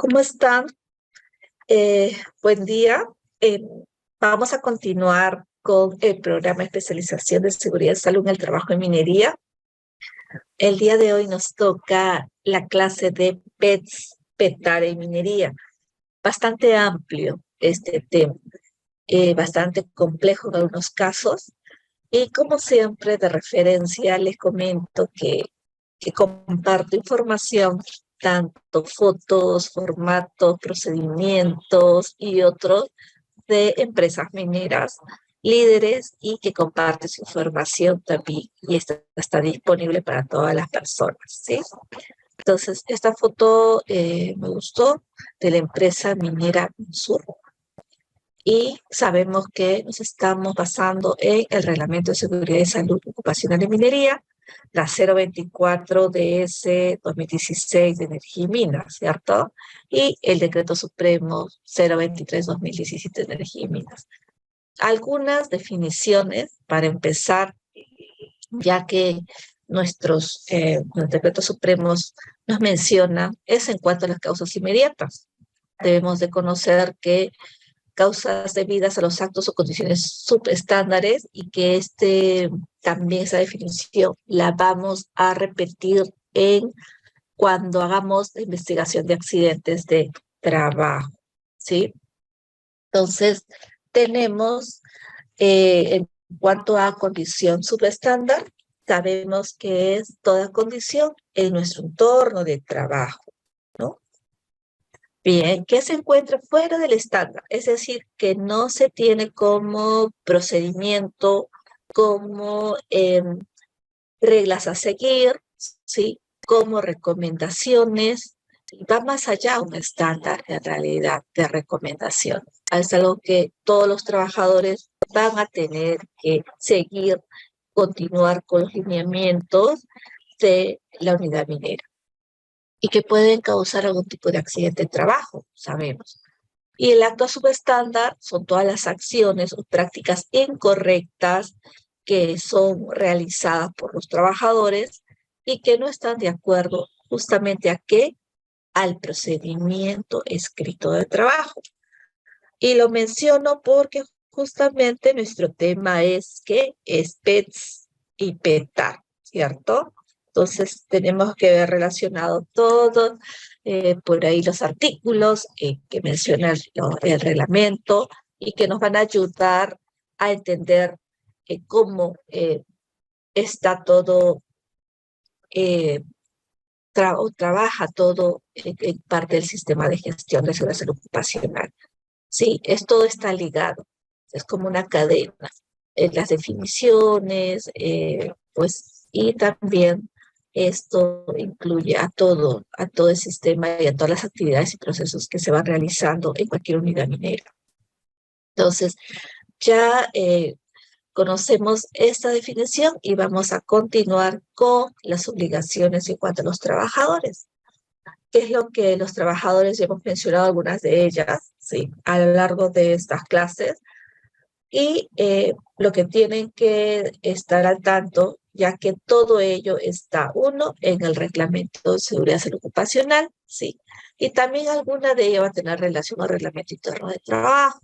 ¿Cómo están? Buen día. Eh, Vamos a continuar con el programa de especialización de seguridad y salud en el trabajo en minería. El día de hoy nos toca la clase de PETS, PETAR en minería. Bastante amplio este tema, bastante complejo en algunos casos. Y como siempre, de referencia, les comento que comparto información, tanto fotos, formatos, procedimientos y otros de empresas mineras, líderes y que comparte su información también y está disponible para todas las personas, ¿sí? Entonces, esta foto me gustó de la empresa minera Sur y sabemos que nos estamos basando en el Reglamento de Seguridad y Salud Ocupacional de Minería, la 024 DS 2016 de Energía y Minas, ¿cierto? Y el Decreto Supremo 023-2017 de Energía y Minas. Algunas definiciones para empezar, ya que nuestros decretos supremos nos mencionan, es en cuanto a las causas inmediatas. Debemos de conocer que causas debidas a los actos o condiciones subestándares y que también esa definición la vamos a repetir cuando hagamos la investigación de accidentes de trabajo, ¿sí? Entonces, tenemos, en cuanto a condición subestándar, sabemos que es toda condición en nuestro entorno de trabajo, ¿no? Bien, que se encuentra fuera del estándar, es decir, que no se tiene como procedimiento, como reglas a seguir, ¿sí? Como recomendaciones, va más allá de un estándar en realidad de recomendación. Es algo que todos los trabajadores van a tener que seguir, continuar con los lineamientos de la unidad minera y que pueden causar algún tipo de accidente de trabajo, sabemos. Y el acto subestándar son todas las acciones o prácticas incorrectas que son realizadas por los trabajadores y que no están de acuerdo justamente a qué, al procedimiento escrito de trabajo. Y lo menciono porque justamente nuestro tema es que es PETS y PETAR, ¿cierto? Entonces tenemos que ver relacionado todo, por ahí los artículos que menciona el reglamento y que nos van a ayudar a entender cómo está todo, eh, trabaja todo en parte del sistema de gestión de seguridad salud ocupacional. Sí, todo está ligado, es como una cadena. Las definiciones, pues, y también esto incluye a todo el sistema y a todas las actividades y procesos que se van realizando en cualquier unidad minera. Entonces, ya conocemos esta definición y vamos a continuar con las obligaciones en cuanto a los trabajadores. ¿Qué es lo que los trabajadores, ya hemos mencionado algunas de ellas, sí, a lo largo de estas clases? Y lo que tienen que estar al tanto, ya que todo ello está, uno, en el Reglamento de Seguridad Salud Ocupacional, sí, y también alguna de ellas va a tener relación al Reglamento Interno de Trabajo.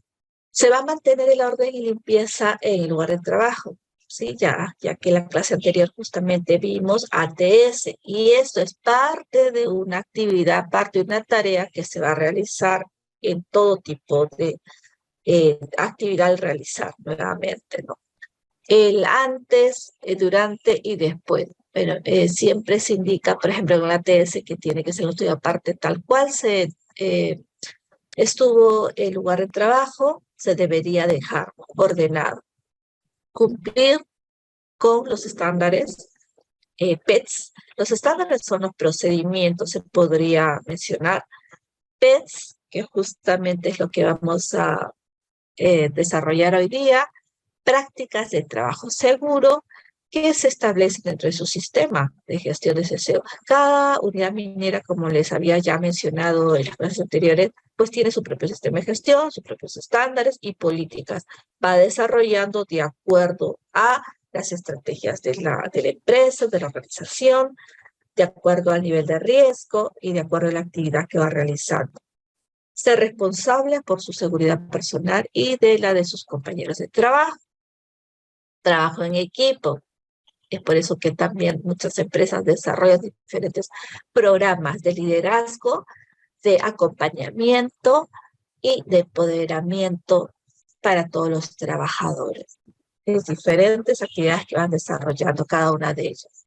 Se va a mantener el orden y limpieza en el lugar de trabajo, sí, ya que en la clase anterior justamente vimos ATS, y esto es parte de una actividad, parte de una tarea que se va a realizar en todo tipo de actividad al realizar nuevamente, ¿no? El antes, durante y después. Pero siempre se indica, por ejemplo, en la ATS que tiene que ser un estudio aparte tal cual se estuvo el lugar de trabajo, se debería dejar ordenado. Cumplir con los estándares PETS. Los estándares son los procedimientos, se podría mencionar. PETS, que justamente es lo que vamos a desarrollar hoy día, prácticas de trabajo seguro que se establecen dentro de su sistema de gestión de ceseo. Cada unidad minera, como les había ya mencionado en las clases anteriores, pues tiene su propio sistema de gestión, sus propios estándares y políticas. Va desarrollando de acuerdo a las estrategias de la empresa, de la organización, de acuerdo al nivel de riesgo y de acuerdo a la actividad que va realizando. ser responsable por su seguridad personal y de la de sus compañeros de trabajo. Trabajo en equipo. Es por eso que también muchas empresas desarrollan diferentes programas de liderazgo, de acompañamiento y de empoderamiento para todos los trabajadores. Es diferentes actividades que van desarrollando cada una de ellas.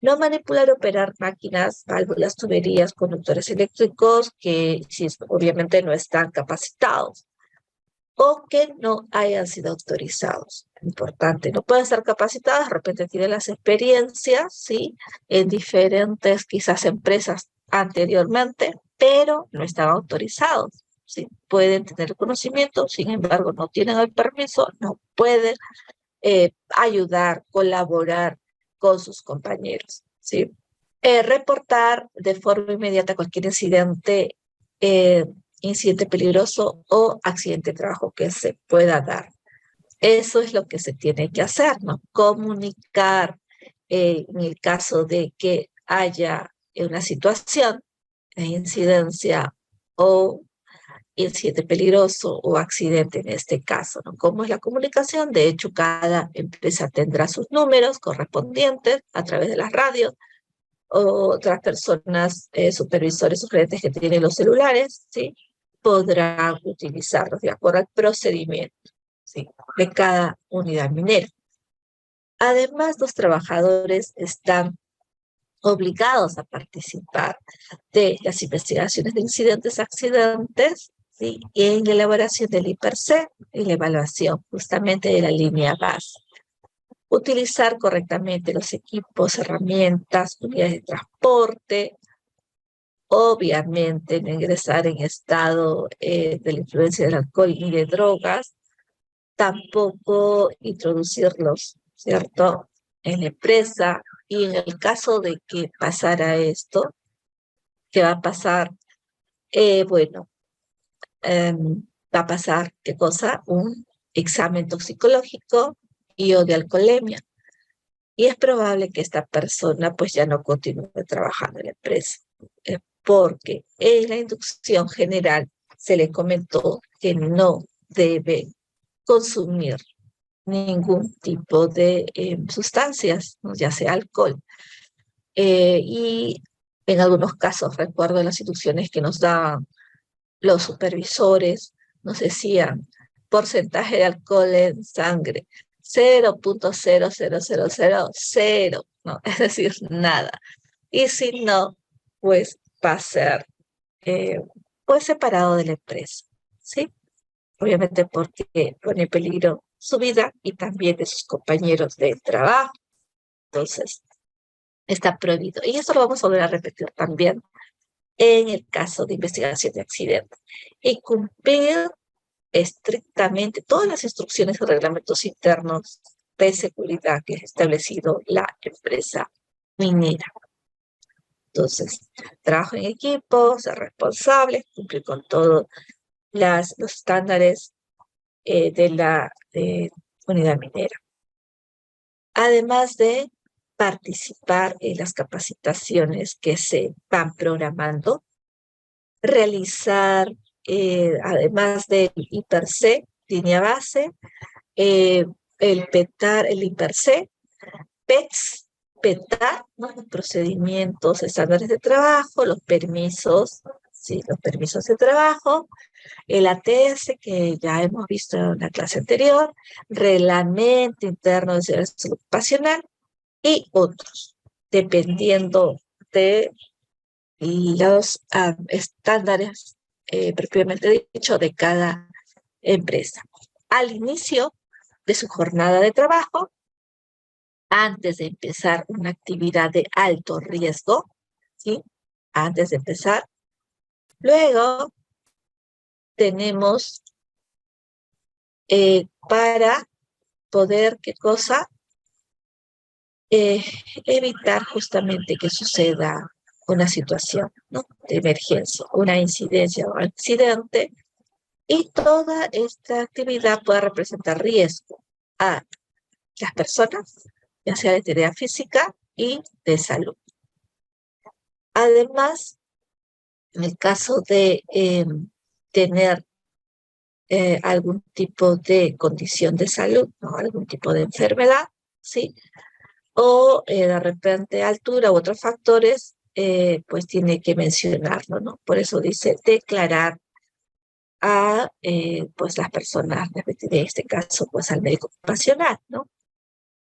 No manipular o operar máquinas, válvulas, tuberías, conductores eléctricos que obviamente no están capacitados o que no hayan sido autorizados. Importante, no pueden estar capacitados, de repente tienen las experiencias, ¿sí? En diferentes, quizás, empresas anteriormente, pero no están autorizados, ¿sí? Pueden tener conocimiento, sin embargo, no tienen el permiso, no pueden ayudar, colaborar con sus compañeros, ¿sí? Reportar de forma inmediata cualquier eh, incidente peligroso o accidente de trabajo que se pueda dar. Eso es lo que se tiene que hacer, ¿no? Comunicar en el caso de que haya una situación de incidencia o incidente peligroso o accidente en este caso, ¿no? ¿Cómo es la comunicación? De hecho, cada empresa tendrá sus números correspondientes a través de las radios, o otras personas, supervisores o gerentes que tienen los celulares, ¿sí? Podrán utilizarlos de acuerdo al procedimiento, ¿sí? De cada unidad minera. Además, los trabajadores están obligados a participar de las investigaciones de incidentes, accidentes, ¿sí? Y en la elaboración del IPRC y la evaluación justamente de la línea base. Utilizar correctamente los equipos, herramientas, unidades de transporte, obviamente no ingresar en estado de la influencia del alcohol y de drogas, tampoco introducirlos, ¿cierto?, en la empresa. Y en el caso de que pasara esto, ¿qué va a pasar? Bueno, va a pasar, ¿qué cosa? Un examen toxicológico y o de alcoholemia. Y es probable que esta persona pues ya no continúe trabajando en la empresa, porque en la inducción general se le comentó que no debe consumir ningún tipo de sustancias, ¿no? Ya sea alcohol. Y en algunos casos, recuerdo las instrucciones que nos daban los supervisores, nos decían porcentaje de alcohol en sangre, 0.00000, ¿no? Es decir, nada. Y si no, pues va a ser pues separado de la empresa, ¿sí? Obviamente porque pone en peligro su vida y también de sus compañeros de trabajo. Entonces, está prohibido. Y eso lo vamos a volver a repetir también en el caso de investigación de accidentes. Y cumplir estrictamente todas las instrucciones y reglamentos internos de seguridad que ha establecido la empresa minera. Entonces, trabajo en equipo, ser responsable, cumplir con todos los estándares de la unidad minera. Además de participar en las capacitaciones que se van programando, realizar, además del IPRC, línea base, el PETAR, el IPRC, PETS, PETAR, ¿no? Los procedimientos, estándares de trabajo, los permisos, sí, los permisos de trabajo, el ATS, que ya hemos visto en la clase anterior, reglamento interno de seguridad ocupacional y otros, dependiendo de los estándares propiamente dicho de cada empresa. Al inicio de su jornada de trabajo, antes de empezar una actividad de alto riesgo, ¿sí? Antes de empezar. Luego tenemos para poder, ¿qué cosa? Evitar justamente que suceda una situación, ¿no?, de emergencia, una incidencia o accidente, y toda esta actividad puede representar riesgo a las personas, ya sea de integridad física y de salud. Además, en el caso de tener algún tipo de condición de salud, ¿no? Algún tipo de enfermedad, ¿sí? O de repente altura u otros factores, pues tiene que mencionarlo, ¿no? Por eso dice declarar a pues las personas, en este caso, pues al médico ocupacional, ¿no?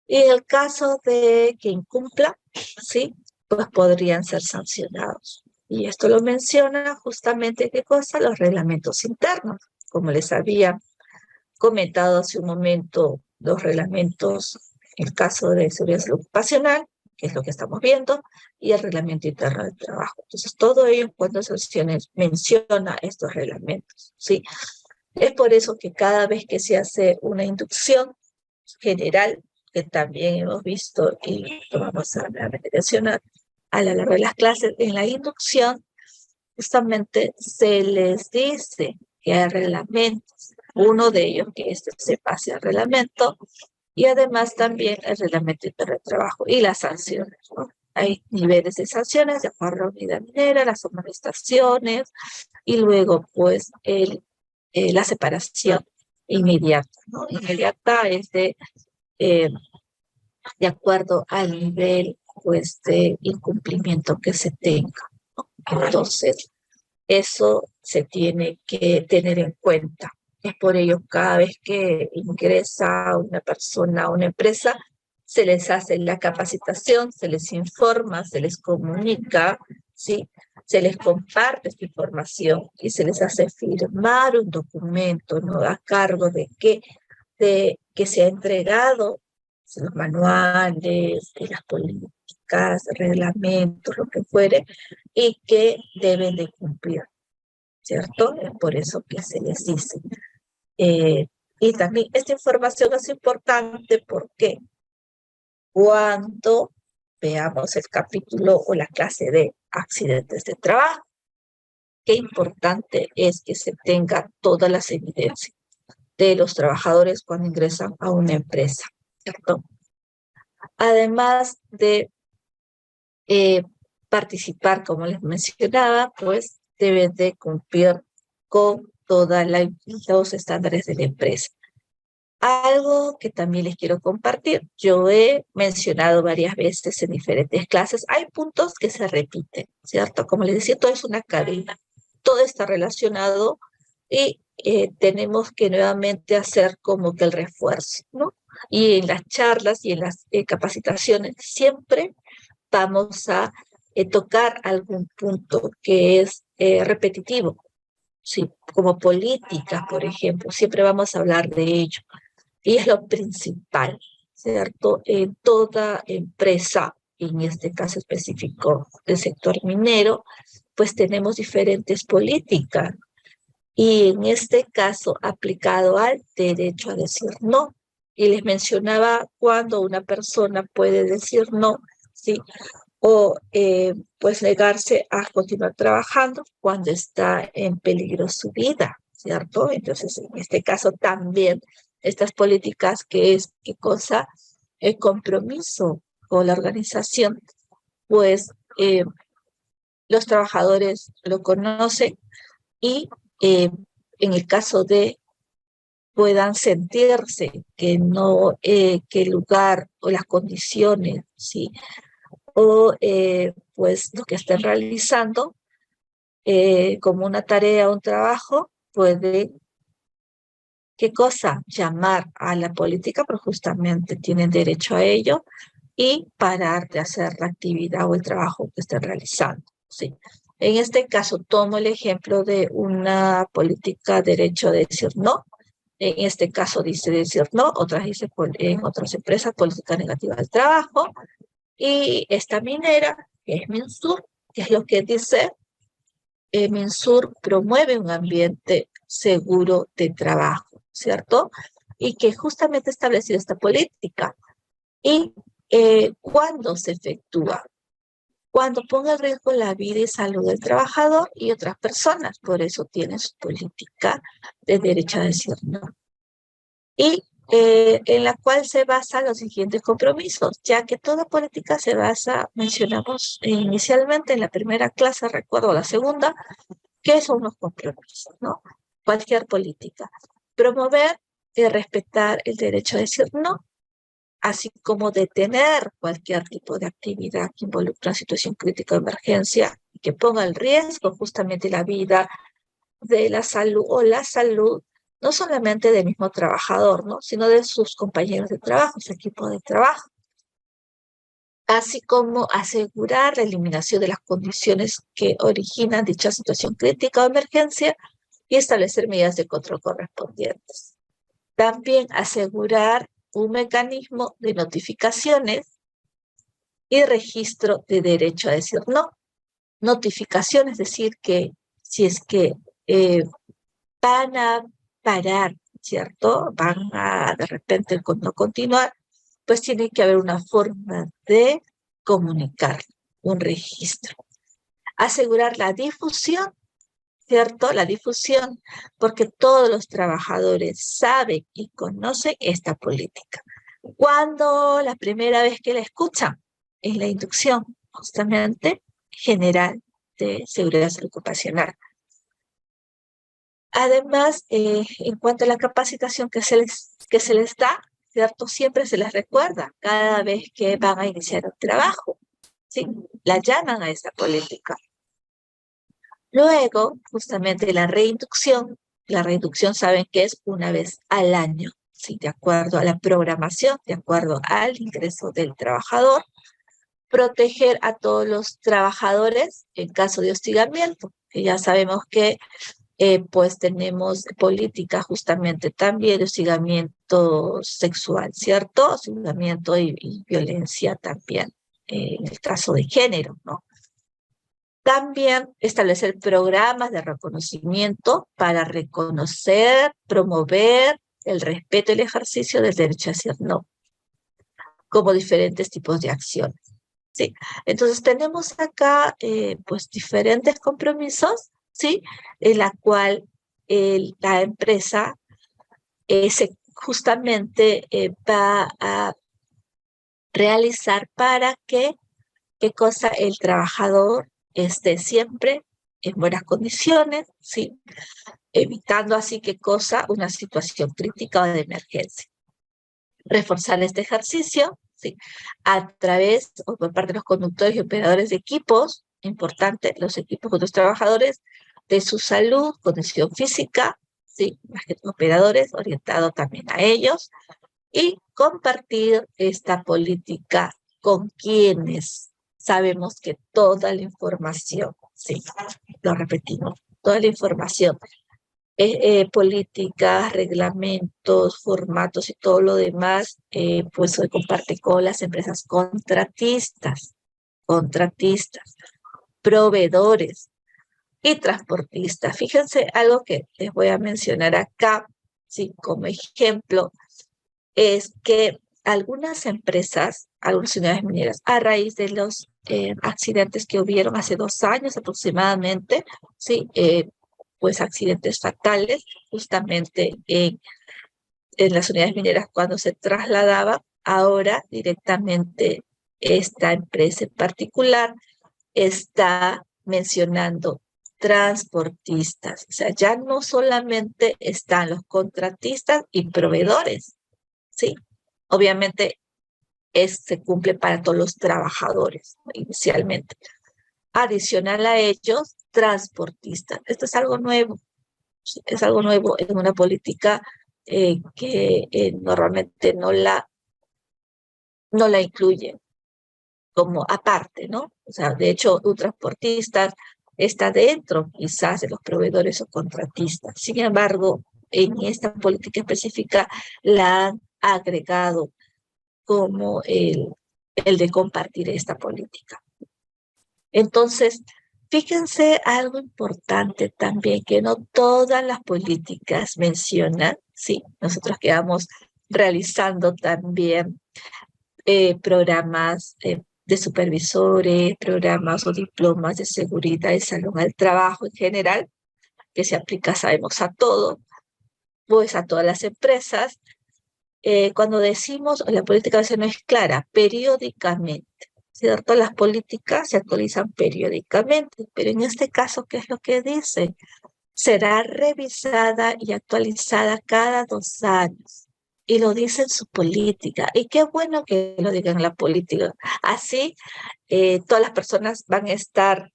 Y en el caso de que incumpla, ¿sí? Pues podrían ser sancionados. Y esto lo menciona justamente, ¿qué cosa? Los reglamentos internos. Como les había comentado hace un momento, los reglamentos, el caso de seguridad ocupacional, que es lo que estamos viendo, y el reglamento interno del trabajo. Entonces, todo ello en cuanto a sanciones menciona estos reglamentos, ¿sí? Es por eso que cada vez que se hace una inducción general, que también hemos visto y lo vamos a mencionar a lo largo de las clases, en la inducción justamente se les dice que hay reglamentos, uno de ellos que se pase al reglamento, y además también el reglamento interno de trabajo y las sanciones, ¿no? Hay niveles de sanciones de acuerdo a la unidad minera, las amonestaciones, y luego pues la separación inmediata, ¿no? Inmediata es de acuerdo al nivel pues de incumplimiento que se tenga, ¿no? Entonces, eso se tiene que tener en cuenta. Es por ello cada vez que ingresa una persona a una empresa, se les hace la capacitación, se les informa, se les comunica, ¿sí? Se les comparte esta información y se les hace firmar un documento, ¿no? A cargo de que se ha entregado los manuales, de las políticas, reglamentos, lo que fuere, y que deben de cumplir, ¿cierto? Es por eso que se les dice. Y también esta información es importante porque cuando veamos el capítulo o la clase de accidentes de trabajo, qué importante es que se tenga todas las evidencias de los trabajadores cuando ingresan a una empresa, ¿cierto? Además de eh, participar, como les mencionaba, pues deben de cumplir con todos los estándares de la empresa. Algo que también les quiero compartir, yo he mencionado varias veces en diferentes clases, hay puntos que se repiten, ¿cierto? Como les decía, todo es una cadena, todo está relacionado y tenemos que nuevamente hacer como que el refuerzo, ¿no? Y en las charlas y en las capacitaciones siempre vamos a tocar algún punto que es repetitivo, ¿sí? Como políticas, por ejemplo, siempre vamos a hablar de ello. Y es lo principal, ¿cierto? En toda empresa, en este caso específico del sector minero, pues tenemos diferentes políticas. Y en este caso, aplicado al derecho a decir no. Y les mencionaba cuando una persona puede decir no, ¿sí? O pues negarse a continuar trabajando cuando está en peligro su vida, ¿cierto? Entonces, en este caso también estas políticas que es, ¿qué cosa? El compromiso con la organización, pues los trabajadores lo conocen y en el caso de puedan sentirse que no, que el lugar o las condiciones, ¿sí? O pues lo que estén realizando como una tarea o un trabajo, puede, ¿qué cosa? Llamar a la política, pero justamente tienen derecho a ello, y parar de hacer la actividad o el trabajo que estén realizando, ¿sí? En este caso, tomo el ejemplo de una política derecho a decir no. En este caso dice decir no, otras dice en otras empresas política negativa del trabajo. Y esta minera, que es Minsur, que es lo que dice, Minsur promueve un ambiente seguro de trabajo, ¿cierto? Y que justamente ha establecido esta política. ¿Y cuándo se efectúa? Cuando ponga en riesgo la vida y salud del trabajador y otras personas. Por eso tiene su política de derecho a decir no. Y en la cual se basan los siguientes compromisos, ya que toda política se basa, mencionamos inicialmente en la primera clase, recuerdo la segunda, ¿Qué son los compromisos, no? Cualquier política. Promover y respetar el derecho a decir no, así como detener cualquier tipo de actividad que involucre una situación crítica o emergencia y que ponga en riesgo justamente la vida de la salud o la salud, no solamente del mismo trabajador, ¿no? Sino de sus compañeros de trabajo, su equipo de trabajo, así como asegurar la eliminación de las condiciones que originan dicha situación crítica o emergencia y establecer medidas de control correspondientes. También asegurar un mecanismo de notificaciones y registro de derecho a decir no. Notificación, es decir, que si es que van a parar, ¿cierto? Van a de repente no continuar, pues tiene que haber una forma de comunicar, un registro. Asegurar la difusión, ¿cierto? La difusión, porque todos los trabajadores saben y conocen esta política. Cuando la primera vez que la escuchan es la inducción, justamente, general de seguridad ocupacional. Además, en cuanto a la capacitación que se les da, ¿cierto? Siempre se les recuerda cada vez que van a iniciar un trabajo, ¿sí? La llaman a esa política. Luego, justamente la reinducción saben que es una vez al año, ¿sí? De acuerdo a la programación, de acuerdo al ingreso del trabajador, proteger a todos los trabajadores en caso de hostigamiento, que ya sabemos que pues tenemos política justamente también de hostigamiento sexual, ¿cierto? Hostigamiento y violencia también, en el caso de género, ¿no? También establecer programas de reconocimiento para reconocer, promover el respeto y el ejercicio del derecho a decir no, como diferentes tipos de acciones. Sí, entonces tenemos acá pues diferentes compromisos, ¿sí? En la cual la empresa justamente va a realizar para que, ¿qué cosa? El trabajador esté siempre en buenas condiciones, ¿sí? Evitando así, ¿qué cosa? Una situación crítica o de emergencia. Reforzar este ejercicio, ¿sí? A través o por parte de los conductores y operadores de equipos, importante, los equipos con los trabajadores, de su salud, condición física, ¿sí? Más que operadores, orientado también a ellos, y compartir esta política con quienes sabemos que toda la información, sí, lo repetimos, toda la información políticas, reglamentos, formatos y todo lo demás, pues se comparte con las empresas contratistas, proveedores y transportistas. Fíjense algo que les voy a mencionar acá, sí, como ejemplo, es que algunas empresas, algunas unidades mineras, a raíz de los accidentes que hubieron hace 2 años aproximadamente, sí, pues accidentes fatales, justamente en las unidades mineras cuando se trasladaba, ahora directamente esta empresa en particular está mencionando transportistas, o sea, ya no solamente están los contratistas y proveedores, ¿sí? Obviamente se cumple para todos los trabajadores, ¿no? Inicialmente. Adicional a ellos, transportistas. Esto es algo nuevo, es algo nuevo en una política que normalmente no la incluye como aparte, ¿no? O sea, de hecho, un transportista está dentro quizás de los proveedores o contratistas. Sin embargo, en esta política específica la han agregado como el de compartir esta política. Entonces, fíjense algo importante también, que no todas las políticas mencionan, sí, nosotros que vamos realizando también programas de supervisores, programas o diplomas de seguridad y salud al trabajo en general, que se aplica, sabemos, a todo, pues a todas las empresas. Cuando decimos, la política a veces no es clara, periódicamente, ¿cierto? Las políticas se actualizan periódicamente, pero en este caso, ¿qué es lo que dice? Será revisada y actualizada cada 2 años. Y lo dice en su política. Y qué bueno que lo digan en la política. Así, todas las personas van a estar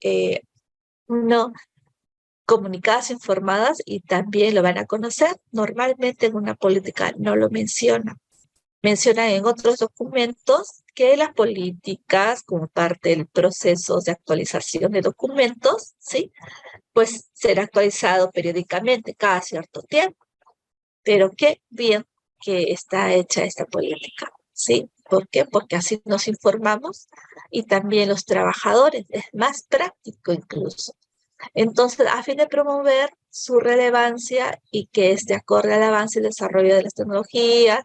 eh, no comunicadas, informadas y también lo van a conocer. Normalmente en una política no lo menciona. Menciona en otros documentos que las políticas, como parte del proceso de actualización de documentos, ¿sí? Pues será actualizado periódicamente, cada cierto tiempo. Pero qué bien que está hecha esta política, ¿sí? ¿Por qué? Porque así nos informamos y también los trabajadores, es más práctico incluso. Entonces, a fin de promover su relevancia y que esté acorde al avance y desarrollo de las tecnologías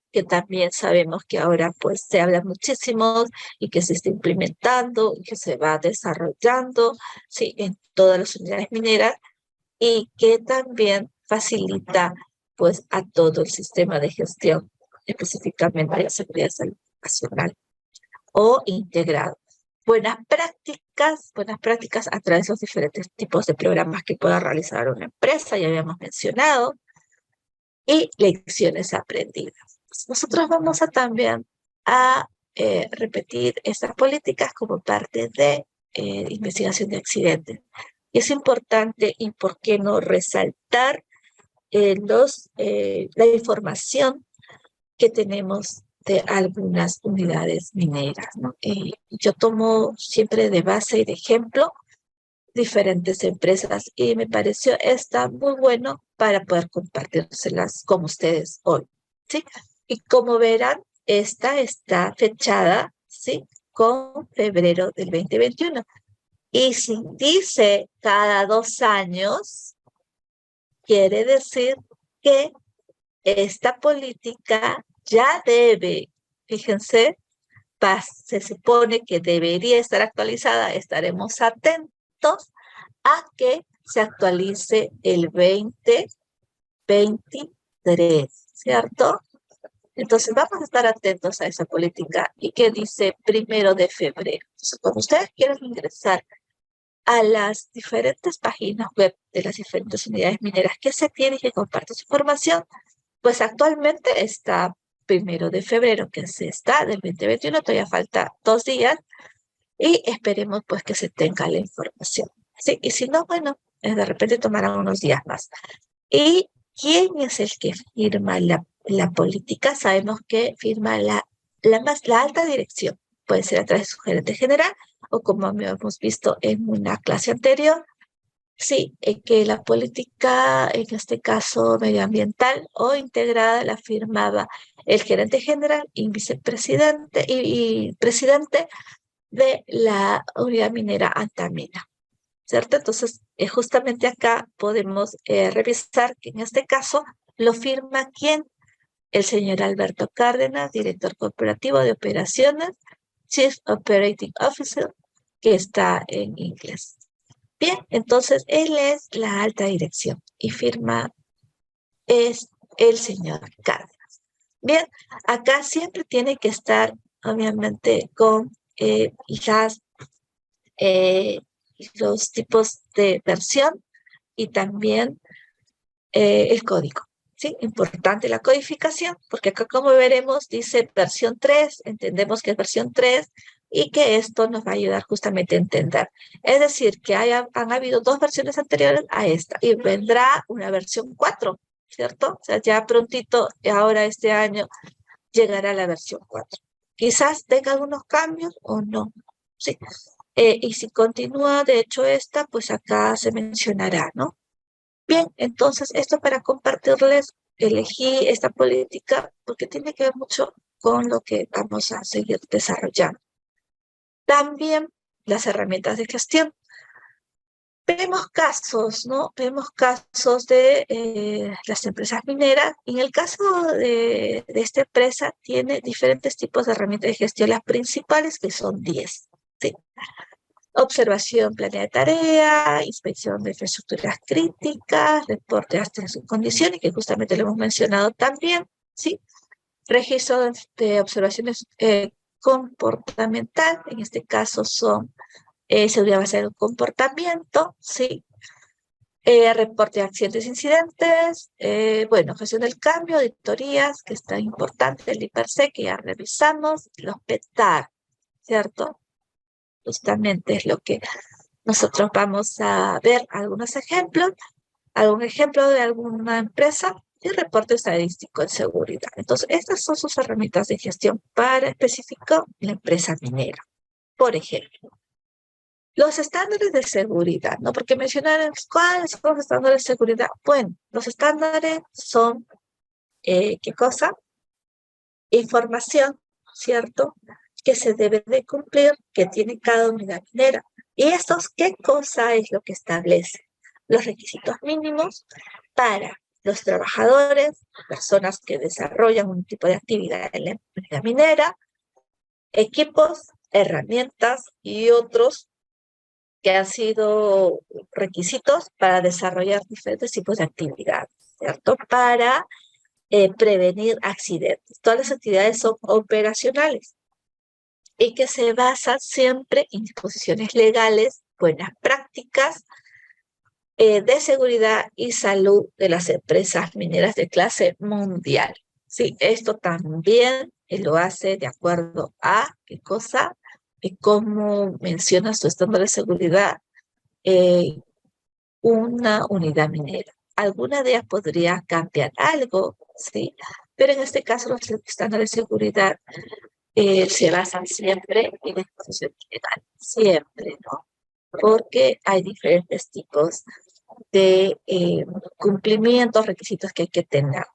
que también sabemos que ahora pues se habla muchísimo y que se está implementando y que se va desarrollando, sí, en todas las unidades mineras y que también facilita pues a todo el sistema de gestión, específicamente a la seguridad nacional o integrado. Buenas prácticas a través de los diferentes tipos de programas que pueda realizar una empresa, ya habíamos mencionado, y lecciones aprendidas. Nosotros vamos a también a repetir estas políticas como parte de investigación de accidentes. Y es importante, y por qué no resaltar la información que tenemos de algunas unidades mineras, ¿no? Yo tomo siempre de base y de ejemplo diferentes empresas y me pareció esta muy bueno para poder compartírselas con ustedes hoy, ¿sí? Y como verán, esta está fechada, ¿sí? Con febrero del 2021. Y si dice cada 2 años, quiere decir que esta política ya debe, fíjense, se supone que debería estar actualizada, estaremos atentos a que se actualice el 2023, ¿cierto? Entonces vamos a estar atentos a esa política y que dice 1 de febrero. Entonces, cuando ustedes quieran ingresar a las diferentes páginas web de las diferentes unidades mineras que se tienen que compartir su información, pues actualmente está 1 de febrero, que se está del 2021, todavía falta 2 días y esperemos pues que se tenga la información. ¿Sí? Y si no, bueno, de repente tomarán unos días más. ¿Y quién es el que firma la política? Sabemos que firma la alta dirección. Puede ser a través de su gerente general o como hemos visto en una clase anterior, sí, que la política, en este caso medioambiental o integrada, la firmaba el gerente general y vicepresidente y presidente de la unidad minera Antamina, ¿cierto? Entonces, justamente acá podemos revisar que en este caso lo firma ¿quién? El señor Alberto Cárdenas, director corporativo de operaciones, Chief Operating Officer, que está en inglés. Bien, entonces él es la alta dirección y firma es el señor Cárdenas. Bien, acá siempre tiene que estar, obviamente, con las los tipos de versión y también el código. ¿Sí? Importante la codificación, porque acá como veremos dice versión 3, entendemos que es versión 3 y que esto nos va a ayudar justamente a entender. Es decir, que han habido 2 versiones anteriores a esta y vendrá una versión 4, ¿cierto? O sea, ya prontito, ahora este año, llegará la versión 4. Quizás tenga algunos cambios o no, ¿sí? Y si continúa, de hecho, esta, pues acá se mencionará, ¿no? Bien, entonces esto para compartirles, elegí esta política porque tiene que ver mucho con lo que vamos a seguir desarrollando. También las herramientas de gestión. Vemos casos, ¿no? Vemos casos de las empresas mineras. En el caso de esta empresa, tiene diferentes tipos de herramientas de gestión, las principales que son 10. ¿Sí? Observación, planea de tarea, inspección de infraestructuras críticas, reporte de sus condiciones, que justamente lo hemos mencionado también, ¿sí? Registro de observaciones comportamental, en este caso son seguridad basada en el comportamiento, ¿sí? Reporte de accidentes e incidentes, bueno, gestión del cambio, auditorías, que está importante, el IPRC, que ya revisamos, los PETAR, ¿cierto? Justamente es lo que nosotros vamos a ver algunos ejemplos, algún ejemplo de alguna empresa y reporte estadístico en seguridad. Entonces, estas son sus herramientas de gestión para específico la empresa minera. Por ejemplo, los estándares de seguridad, ¿no? Porque mencionaron cuáles son los estándares de seguridad. Bueno, los estándares son, ¿qué cosa? Información, ¿cierto? Que se debe de cumplir, que tiene cada unidad minera. ¿Y estos qué cosa es lo que establece? Los requisitos mínimos para los trabajadores, personas que desarrollan un tipo de actividad en la unidad minera, equipos, herramientas y otros que han sido requisitos para desarrollar diferentes tipos de actividades, ¿cierto? Para prevenir accidentes. Todas las actividades son operacionales y que se basan siempre en disposiciones legales, buenas prácticas de seguridad y salud de las empresas mineras de clase mundial. Sí, esto también lo hace de acuerdo a qué cosa, cómo menciona su estándar de seguridad eh, una unidad minera. Alguna de ellas podría cambiar algo, ¿sí? Pero en este caso los estándares de seguridad se basan siempre en la disposición legal, siempre, ¿no? Porque hay diferentes tipos de cumplimientos, requisitos que hay que tener.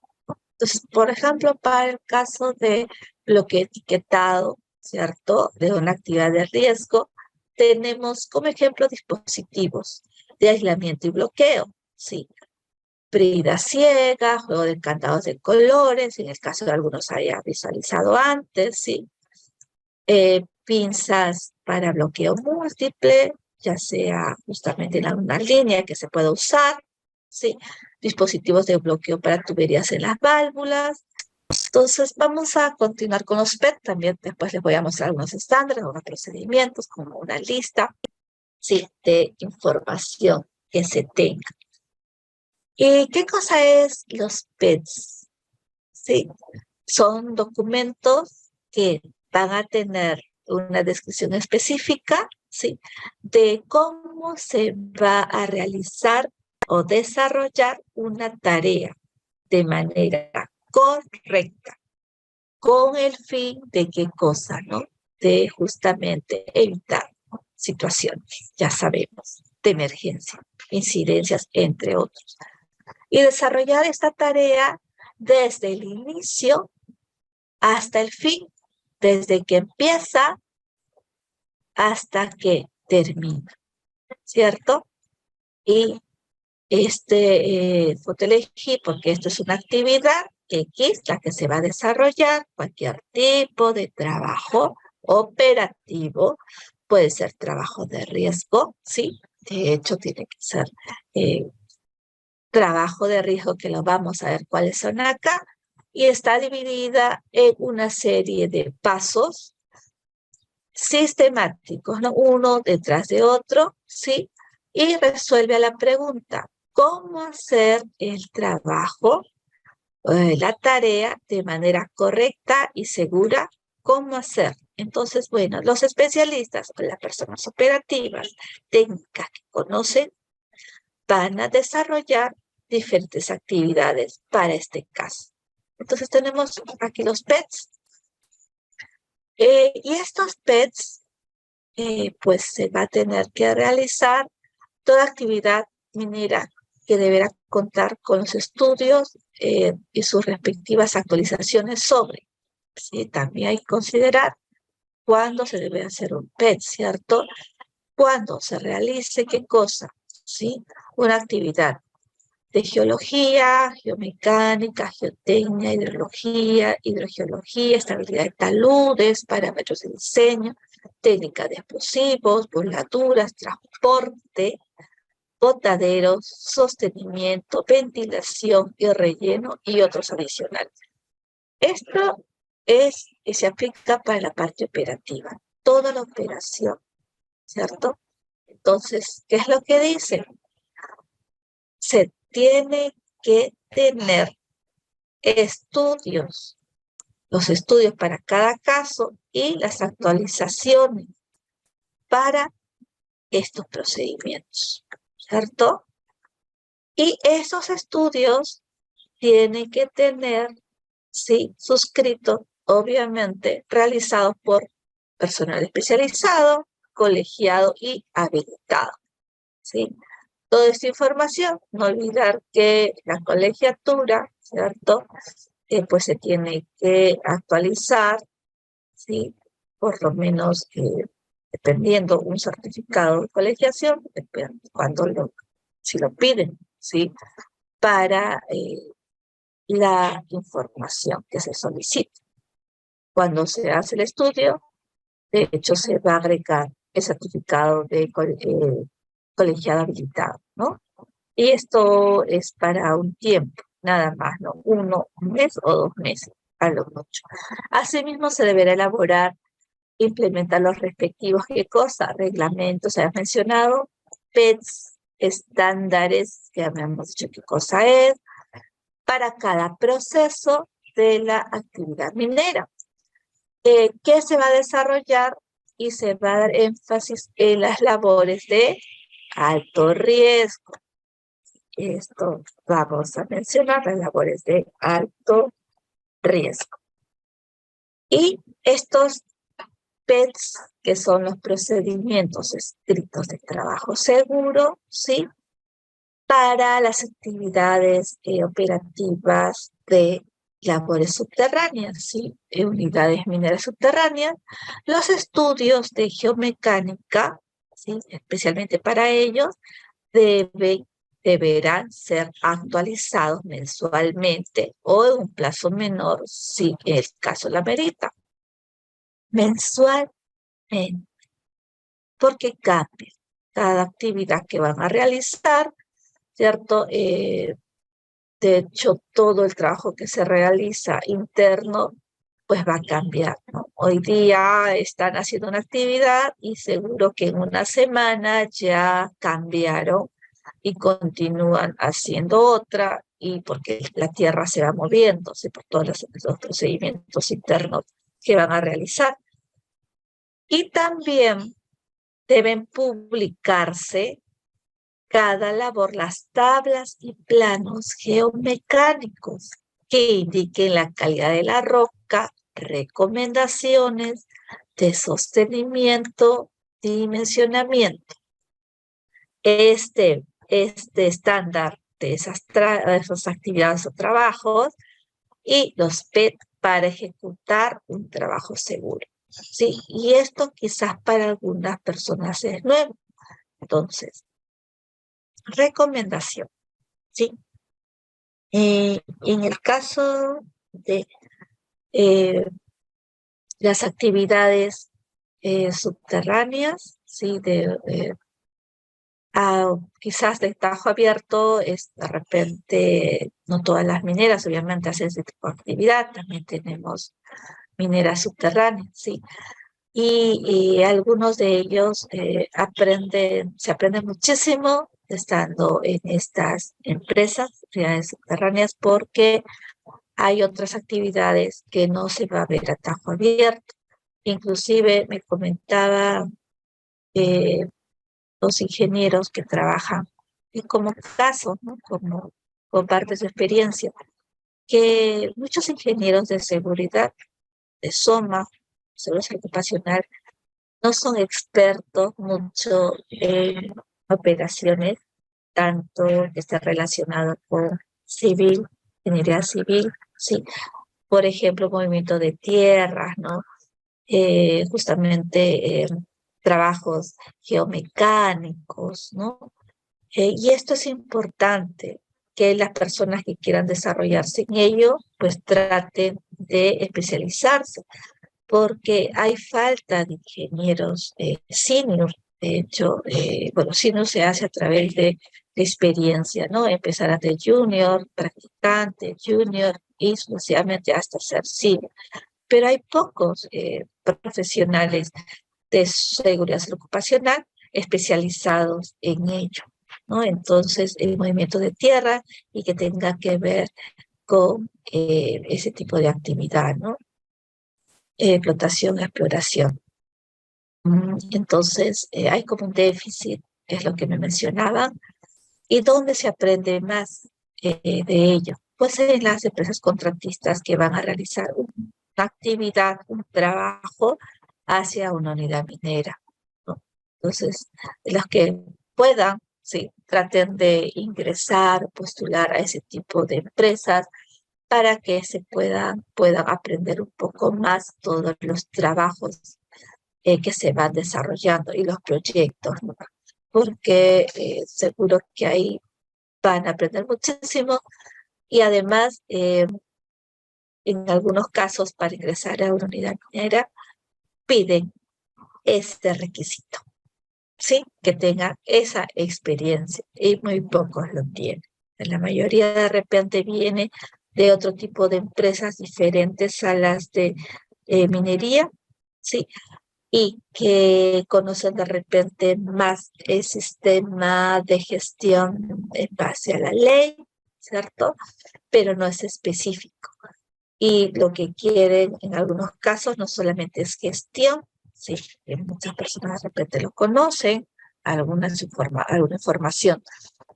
Entonces, por ejemplo, para el caso de bloqueo etiquetado, ¿cierto? De una actividad de riesgo, tenemos como ejemplo dispositivos de aislamiento y bloqueo, ¿sí? Brida ciega, juego de encantados de colores, en el caso de algunos haya visualizado antes, ¿sí? Pinzas para bloqueo múltiple, ya sea justamente en alguna línea que se pueda usar, ¿sí? Dispositivos de bloqueo para tuberías en las válvulas. Entonces, vamos a continuar con los PET. También después les voy a mostrar algunos estándares, unos procedimientos, como una lista, ¿sí? De información que se tenga. ¿Y qué cosa es los PETs? Sí, son documentos que van a tener una descripción específica, ¿sí? De cómo se va a realizar o desarrollar una tarea de manera correcta, con el fin de qué cosa, ¿no? De justamente evitar, ¿no? Situaciones, ya sabemos, de emergencia, incidencias, entre otros. Y desarrollar esta tarea desde el inicio hasta el fin, desde que empieza hasta que termina, ¿cierto? Y foto elegí porque esto es una actividad X, la que se va a desarrollar, cualquier tipo de trabajo operativo, puede ser trabajo de riesgo, ¿sí? De hecho, tiene que ser trabajo de riesgo que lo vamos a ver cuáles son acá, y está dividida en una serie de pasos sistemáticos, ¿no? Uno detrás de otro, ¿sí? Y resuelve a la pregunta, ¿cómo hacer el trabajo, la tarea de manera correcta y segura? ¿Cómo hacer? Entonces, bueno, los especialistas o las personas operativas, técnicas que conocen, van a desarrollar diferentes actividades para este caso. Entonces tenemos aquí los PETs. Y estos PETs, pues se va a tener que realizar toda actividad minera que deberá contar con los estudios y sus respectivas actualizaciones sobre. ¿Sí? También hay que considerar cuándo se debe hacer un PET, ¿cierto? Cuándo se realice qué cosa, ¿sí? Una actividad de geología, geomecánica, geotecnia, hidrología, hidrogeología, estabilidad de taludes, parámetros de diseño, técnica de explosivos, volaturas, transporte, botaderos, sostenimiento, ventilación y relleno y otros adicionales. Esto se aplica para la parte operativa, toda la operación, ¿cierto? Entonces, ¿qué es lo que dice? Se tiene que tener estudios, los estudios para cada caso y las actualizaciones para estos procedimientos, ¿cierto? Y esos estudios tienen que tener, sí, suscritos, obviamente, realizados por personal especializado, colegiado y habilitado, ¿sí? Toda esta información, no olvidar que la colegiatura, ¿cierto? Pues se tiene que actualizar, ¿sí? Por lo menos dependiendo un certificado de colegiación, si lo piden, ¿sí? Para la información que se solicita. Cuando se hace el estudio, de hecho se va a agregar el certificado de colegiado habilitado, ¿no? Y esto es para un tiempo, nada más, ¿no? Un mes o 2 meses, a lo mucho. Asimismo, se deberá elaborar, implementar los respectivos, ¿qué cosa? Reglamentos, se ha mencionado, PETs, estándares, que habíamos dicho qué cosa es, para cada proceso de la actividad minera, que se va a desarrollar y se va a dar énfasis en las labores de alto riesgo. Esto vamos a mencionar las labores de alto riesgo. Y estos PETs, que son los procedimientos escritos de trabajo seguro, ¿sí? Para las actividades operativas de labores subterráneas, ¿sí? Unidades mineras subterráneas, los estudios de geomecánica, ¿sí? Especialmente para ellos, deberán ser actualizados mensualmente o en un plazo menor si el caso la merita. Mensualmente, porque cambia cada actividad que van a realizar, ¿cierto? De hecho, todo el trabajo que se realiza interno, pues va a cambiar, ¿no? Hoy día están haciendo una actividad y seguro que en una semana ya cambiaron y continúan haciendo otra, y porque la tierra se va moviéndose por todos los procedimientos internos que van a realizar. Y también deben publicarse cada labor las tablas y planos geomecánicos que indiquen la calidad de la roca, recomendaciones de sostenimiento, dimensionamiento. Este estándar de esas actividades o trabajos y los PET para ejecutar un trabajo seguro, ¿sí? Y esto quizás para algunas personas es nuevo. Entonces, recomendación, ¿sí? En el caso de eh, las actividades subterráneas, ¿sí? Quizás de tajo abierto, de repente, no todas las mineras obviamente hacen ese tipo de actividad, también tenemos mineras subterráneas, ¿sí? Y algunos de ellos se aprende muchísimo estando en estas empresas, actividades subterráneas, porque hay otras actividades que no se va a ver a tajo abierto. Inclusive me comentaba eh, los ingenieros que trabajan, y como caso, ¿no? Como comparte su experiencia, que muchos ingenieros de seguridad, de SOMA, seguridad ocupacional, no son expertos mucho en operaciones, tanto que esté relacionado con civil, ingeniería civil, sí. Por ejemplo, movimiento de tierras, ¿no? Justamente trabajos geomecánicos, ¿no? Y esto es importante, que las personas que quieran desarrollarse en ello, pues traten de especializarse, porque hay falta de ingenieros senior. De hecho, bueno, senior se hace a través de experiencia, ¿no? Empezar de junior, practicante, junior y sucesivamente hasta ser civil. Pero hay pocos profesionales de seguridad ocupacional especializados en ello, ¿no? Entonces, el movimiento de tierra y que tenga que ver con ese tipo de actividad, ¿no? Explotación, exploración. Entonces, hay como un déficit, es lo que me mencionaban. ¿Y dónde se aprende más de ello? Pues en las empresas contratistas que van a realizar una actividad, un trabajo hacia una unidad minera, ¿no? Entonces, los que puedan, sí, traten de ingresar, postular a ese tipo de empresas para que puedan aprender un poco más todos los trabajos que se van desarrollando y los proyectos, ¿no? Porque seguro que ahí van a aprender muchísimo y además, en algunos casos, para ingresar a una unidad minera, piden este requisito, ¿sí? Que tengan esa experiencia y muy pocos lo tienen. La mayoría de repente viene de otro tipo de empresas diferentes a las de minería, ¿sí? Y que conocen de repente más el sistema de gestión en base a la ley, ¿cierto? Pero no es específico. Y lo que quieren en algunos casos no solamente es gestión, sí, que muchas personas de repente lo conocen, alguna información,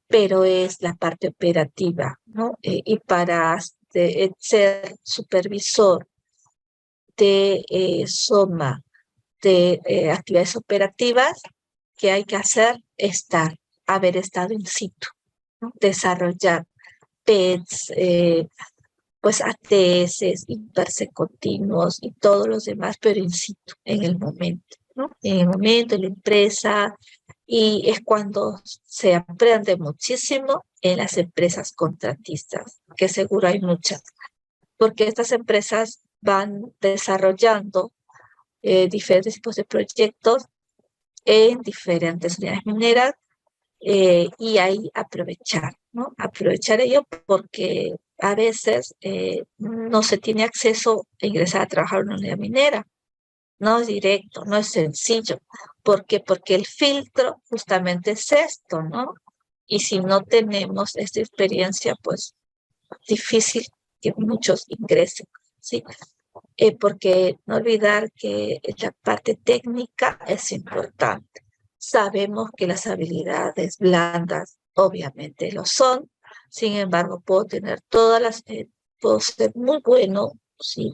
pero es la parte operativa, ¿no? Y para ser supervisor de SOMA, de actividades operativas, que hay que hacer haber estado in situ, ¿no? Desarrollar PETs, pues ATS, inverse continuos y todos los demás, pero in situ, en el momento, ¿no? En el momento, en la empresa, y es cuando se aprende muchísimo en las empresas contratistas, que seguro hay muchas, porque estas empresas van desarrollando diferentes tipos de proyectos en diferentes unidades mineras y ahí aprovechar, ¿no? Aprovechar ello porque a veces no se tiene acceso a ingresar a trabajar en una unidad minera. No es directo, no es sencillo. ¿Por qué? Porque el filtro justamente es esto, ¿no? Y si no tenemos esta experiencia, pues difícil que muchos ingresen, ¿sí? Porque no olvidar que la parte técnica es importante. Sabemos que las habilidades blandas obviamente lo son, sin embargo puedo ser muy bueno, sí,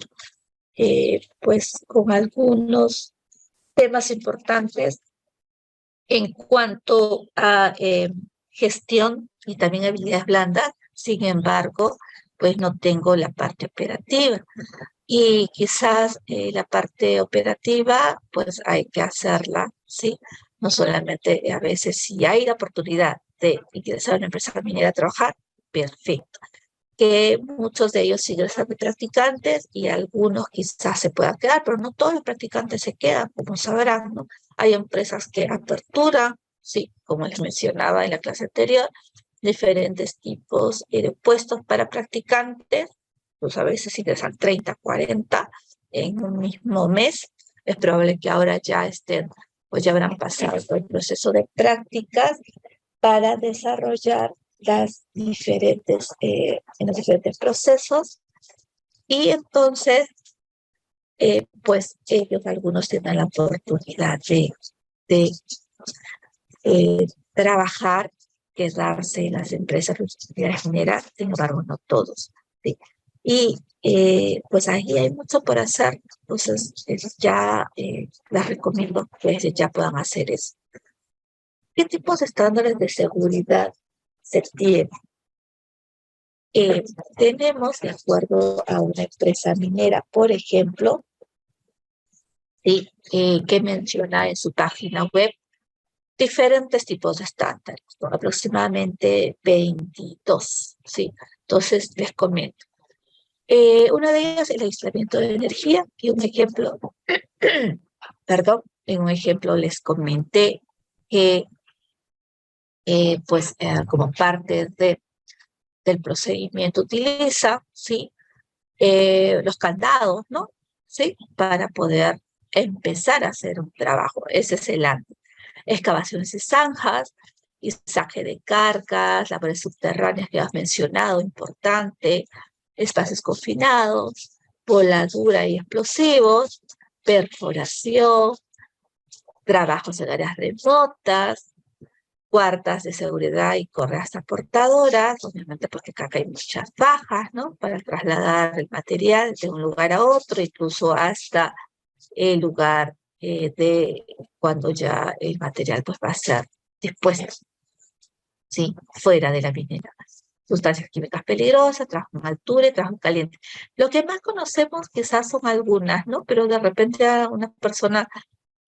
pues con algunos temas importantes en cuanto a gestión y también habilidades blandas, sin embargo, pues no tengo la parte operativa. Y quizás la parte operativa, pues hay que hacerla, ¿sí? No solamente a veces si hay la oportunidad de ingresar a una empresa minera a trabajar, perfecto. Que muchos de ellos ingresan de practicantes y algunos quizás se puedan quedar, pero no todos los practicantes se quedan, como sabrán, ¿no? Hay empresas que aperturan, sí, como les mencionaba en la clase anterior, diferentes tipos de puestos para practicantes, pues a veces ingresan 30, 40 en un mismo mes. Es probable que ahora ya estén, pues ya habrán pasado todo el proceso de prácticas para desarrollar en los diferentes procesos. Y entonces, pues ellos, algunos tienen la oportunidad de trabajar, quedarse en las empresas de general, sin embargo, no todos, ¿sí? Y pues ahí hay mucho por hacer, entonces ya les recomiendo que ya puedan hacer eso. ¿Qué tipos de estándares de seguridad se tienen? Tenemos, de acuerdo a una empresa minera, por ejemplo, ¿sí? Que menciona en su página web diferentes tipos de estándares, ¿no? Aproximadamente 22, ¿sí? Entonces, les comento. Una de ellas es el aislamiento de energía, y un ejemplo, perdón, en un ejemplo les comenté que, pues, como parte del procedimiento utiliza, ¿sí? los candados, ¿no? ¿Sí? Para poder empezar a hacer un trabajo. Ese es el antes. Excavaciones y zanjas, izaje de cargas, labores subterráneas que has mencionado, importante, espacios confinados, voladura y explosivos, perforación, trabajos en áreas remotas, cuartas de seguridad y correas transportadoras, obviamente porque acá hay muchas bajas, ¿no? Para trasladar el material de un lugar a otro, incluso hasta el lugar de cuando ya el material pues va a ser dispuesto, ¿sí? Fuera de la minera. Sustancias químicas peligrosas, trabajo en altura y trabajo en caliente. Lo que más conocemos quizás son algunas, ¿no? Pero de repente a una persona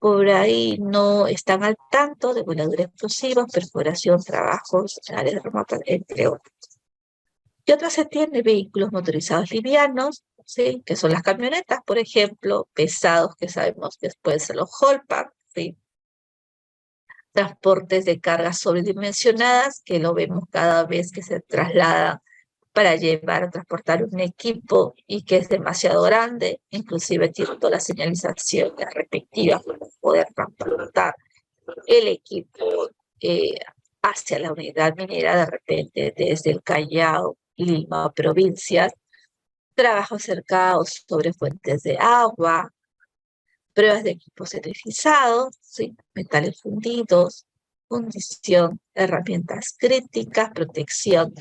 por ahí no están al tanto de voladura explosiva, perforación, trabajos en áreas remotas, entre otros. Y otras se tienen vehículos motorizados livianos, ¿sí? Que son las camionetas, por ejemplo, pesados que sabemos que pueden ser los haul-pack, ¿sí? Transportes de cargas sobredimensionadas, que lo vemos cada vez que se traslada para llevar o transportar un equipo y que es demasiado grande, inclusive tiene toda la señalización respectiva para poder transportar el equipo eh, hacia la unidad minera de repente desde el Callao, Lima, provincias, trabajos cercados sobre fuentes de agua, pruebas de equipos energizados, ¿sí? Metales fundidos, fundición, herramientas críticas, protección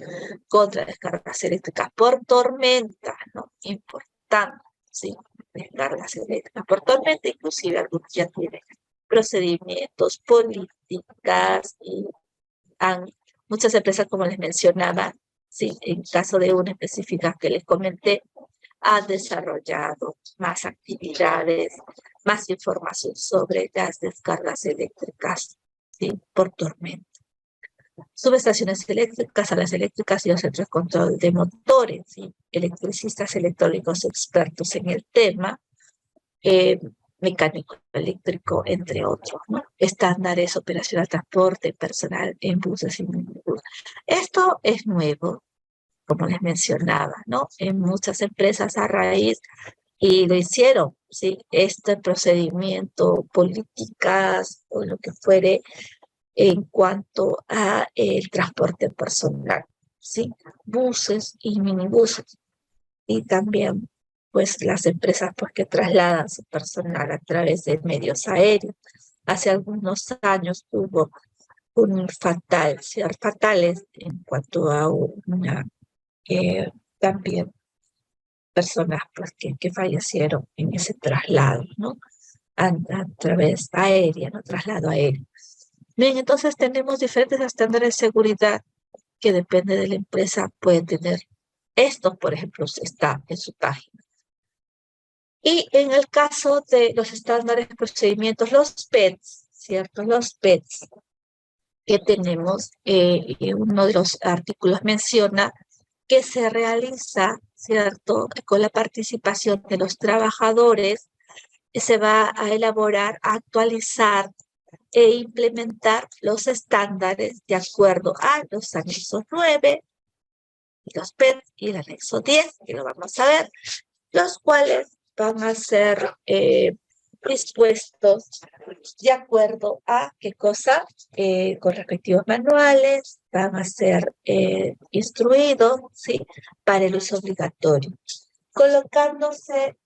contra descargas eléctricas por tormenta, ¿no? Importante, ¿sí? Descargas eléctricas por tormenta, inclusive algunos ya tienen procedimientos, políticas y muchas empresas, como les mencionaba, sí, en caso de una específica que les comenté, han desarrollado más actividades, más información sobre las descargas eléctricas, ¿sí? Por tormenta. Subestaciones eléctricas, salas eléctricas y los centros de control de motores, ¿sí? Electricistas electrónicos expertos en el tema, eh, mecánico eléctrico, entre otros, ¿no? Estándares, operacional, transporte, personal en buses y minibuses. Esto es nuevo, como les mencionaba, ¿no? En muchas empresas a raíz, y lo hicieron, ¿sí? Este procedimiento, políticas o lo que fuere en cuanto a el transporte personal, ¿sí? Buses y minibuses. Y también, pues, las empresas pues, que trasladan su personal a través de medios aéreos. Hace algunos años hubo fatales en cuanto a una, también personas pues, que fallecieron en ese traslado, ¿no? A través aérea, ¿no? Traslado aéreo. Bien, entonces tenemos diferentes estándares de seguridad que depende de la empresa, pueden tener. Estos, por ejemplo, está en su página. Y en el caso de los estándares de procedimientos, los PETs, ¿cierto? Los PETs que tenemos, uno de los artículos menciona que se realiza, ¿cierto? Con la participación de los trabajadores, se va a elaborar, a actualizar e implementar los estándares de acuerdo a los anexos 9, los PET y el anexo 10, que lo vamos a ver, los cuales van a ser dispuestos de acuerdo a qué cosa, con respectivos manuales, van a ser instruidos, ¿sí? Para el uso obligatorio, colocándose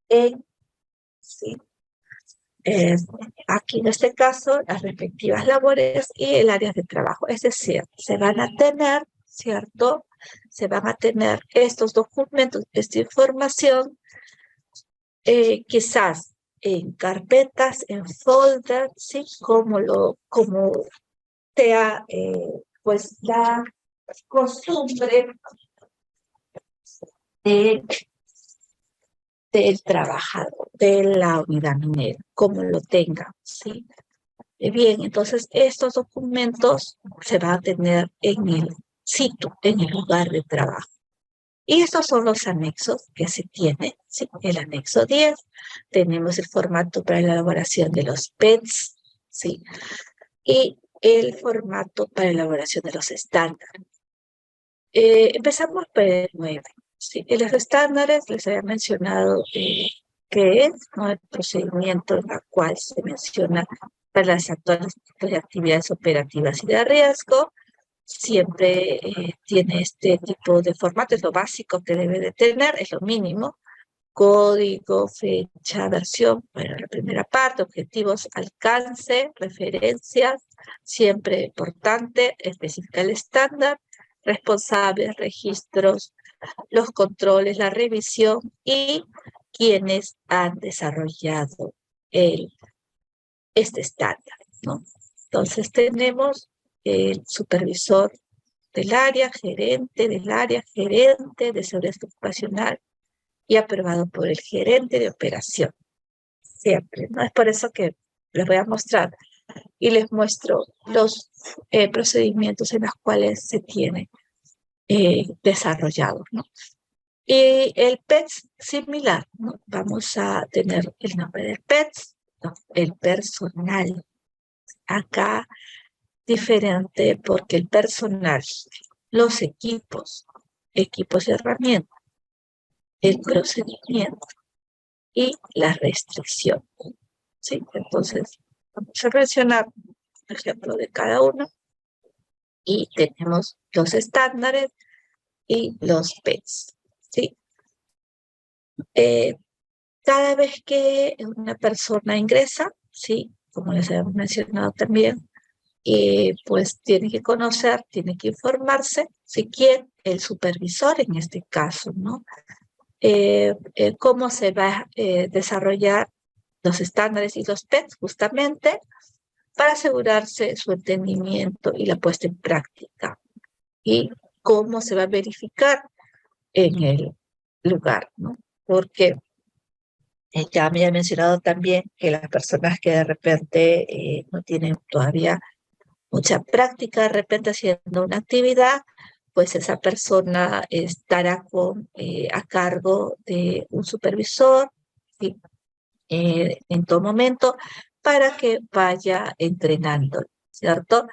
en, ¿sí? Aquí en este caso, las respectivas labores y el área de trabajo. Es decir, se van a tener, ¿cierto? Se van a tener estos documentos, esta información, quizás en carpetas, en folders, ¿sí? Como sea, pues, la costumbre de, del trabajador, de la unidad minera, como lo tenga, ¿sí? Bien, entonces estos documentos se van a tener en el sitio, en el lugar de trabajo. Y estos son los anexos que se tiene, ¿sí? El anexo 10, tenemos el formato para la elaboración de los PETs, ¿sí? Y el formato para la elaboración de los estándares. Empezamos por el 9. Sí, en los estándares les había mencionado que es, ¿no?, el procedimiento en el cual se menciona para las actuales tipos de actividades operativas y de riesgo. Siempre tiene este tipo de formato, es lo básico que debe de tener, es lo mínimo. Código, fecha, versión, bueno, la primera parte, objetivos, alcance, referencias, siempre importante, especificar el estándar, responsables, registros, los controles, la revisión y quienes han desarrollado este estándar, ¿no? Entonces tenemos el supervisor del área, gerente del área, gerente de seguridad ocupacional y aprobado por el gerente de operación. Siempre, ¿no? Es por eso que les voy a mostrar y les muestro los procedimientos en los cuales se tiene desarrollado, ¿no? Y el PETS similar, ¿no? Vamos a tener el nombre del PETS, ¿no?, el personal. Acá diferente porque el personal, los equipos, equipos y herramientas, el procedimiento y la restricción, ¿sí? Entonces, vamos a mencionar un ejemplo de cada uno y tenemos los estándares y los PETS, ¿sí? Cada vez que una persona ingresa, ¿sí?, como les hemos mencionado también, pues tiene que conocer, tiene que informarse, si quiere, el supervisor en este caso, ¿no? Cómo se va a desarrollar los estándares y los PETs justamente para asegurarse su entendimiento y la puesta en práctica. Y cómo se va a verificar en el lugar, ¿no? Porque ya me ha mencionado también que las personas que de repente no tienen todavía mucha práctica, de repente haciendo una actividad, pues esa persona estará a cargo de un supervisor, ¿sí?, en todo momento para que vaya entrenando, ¿cierto?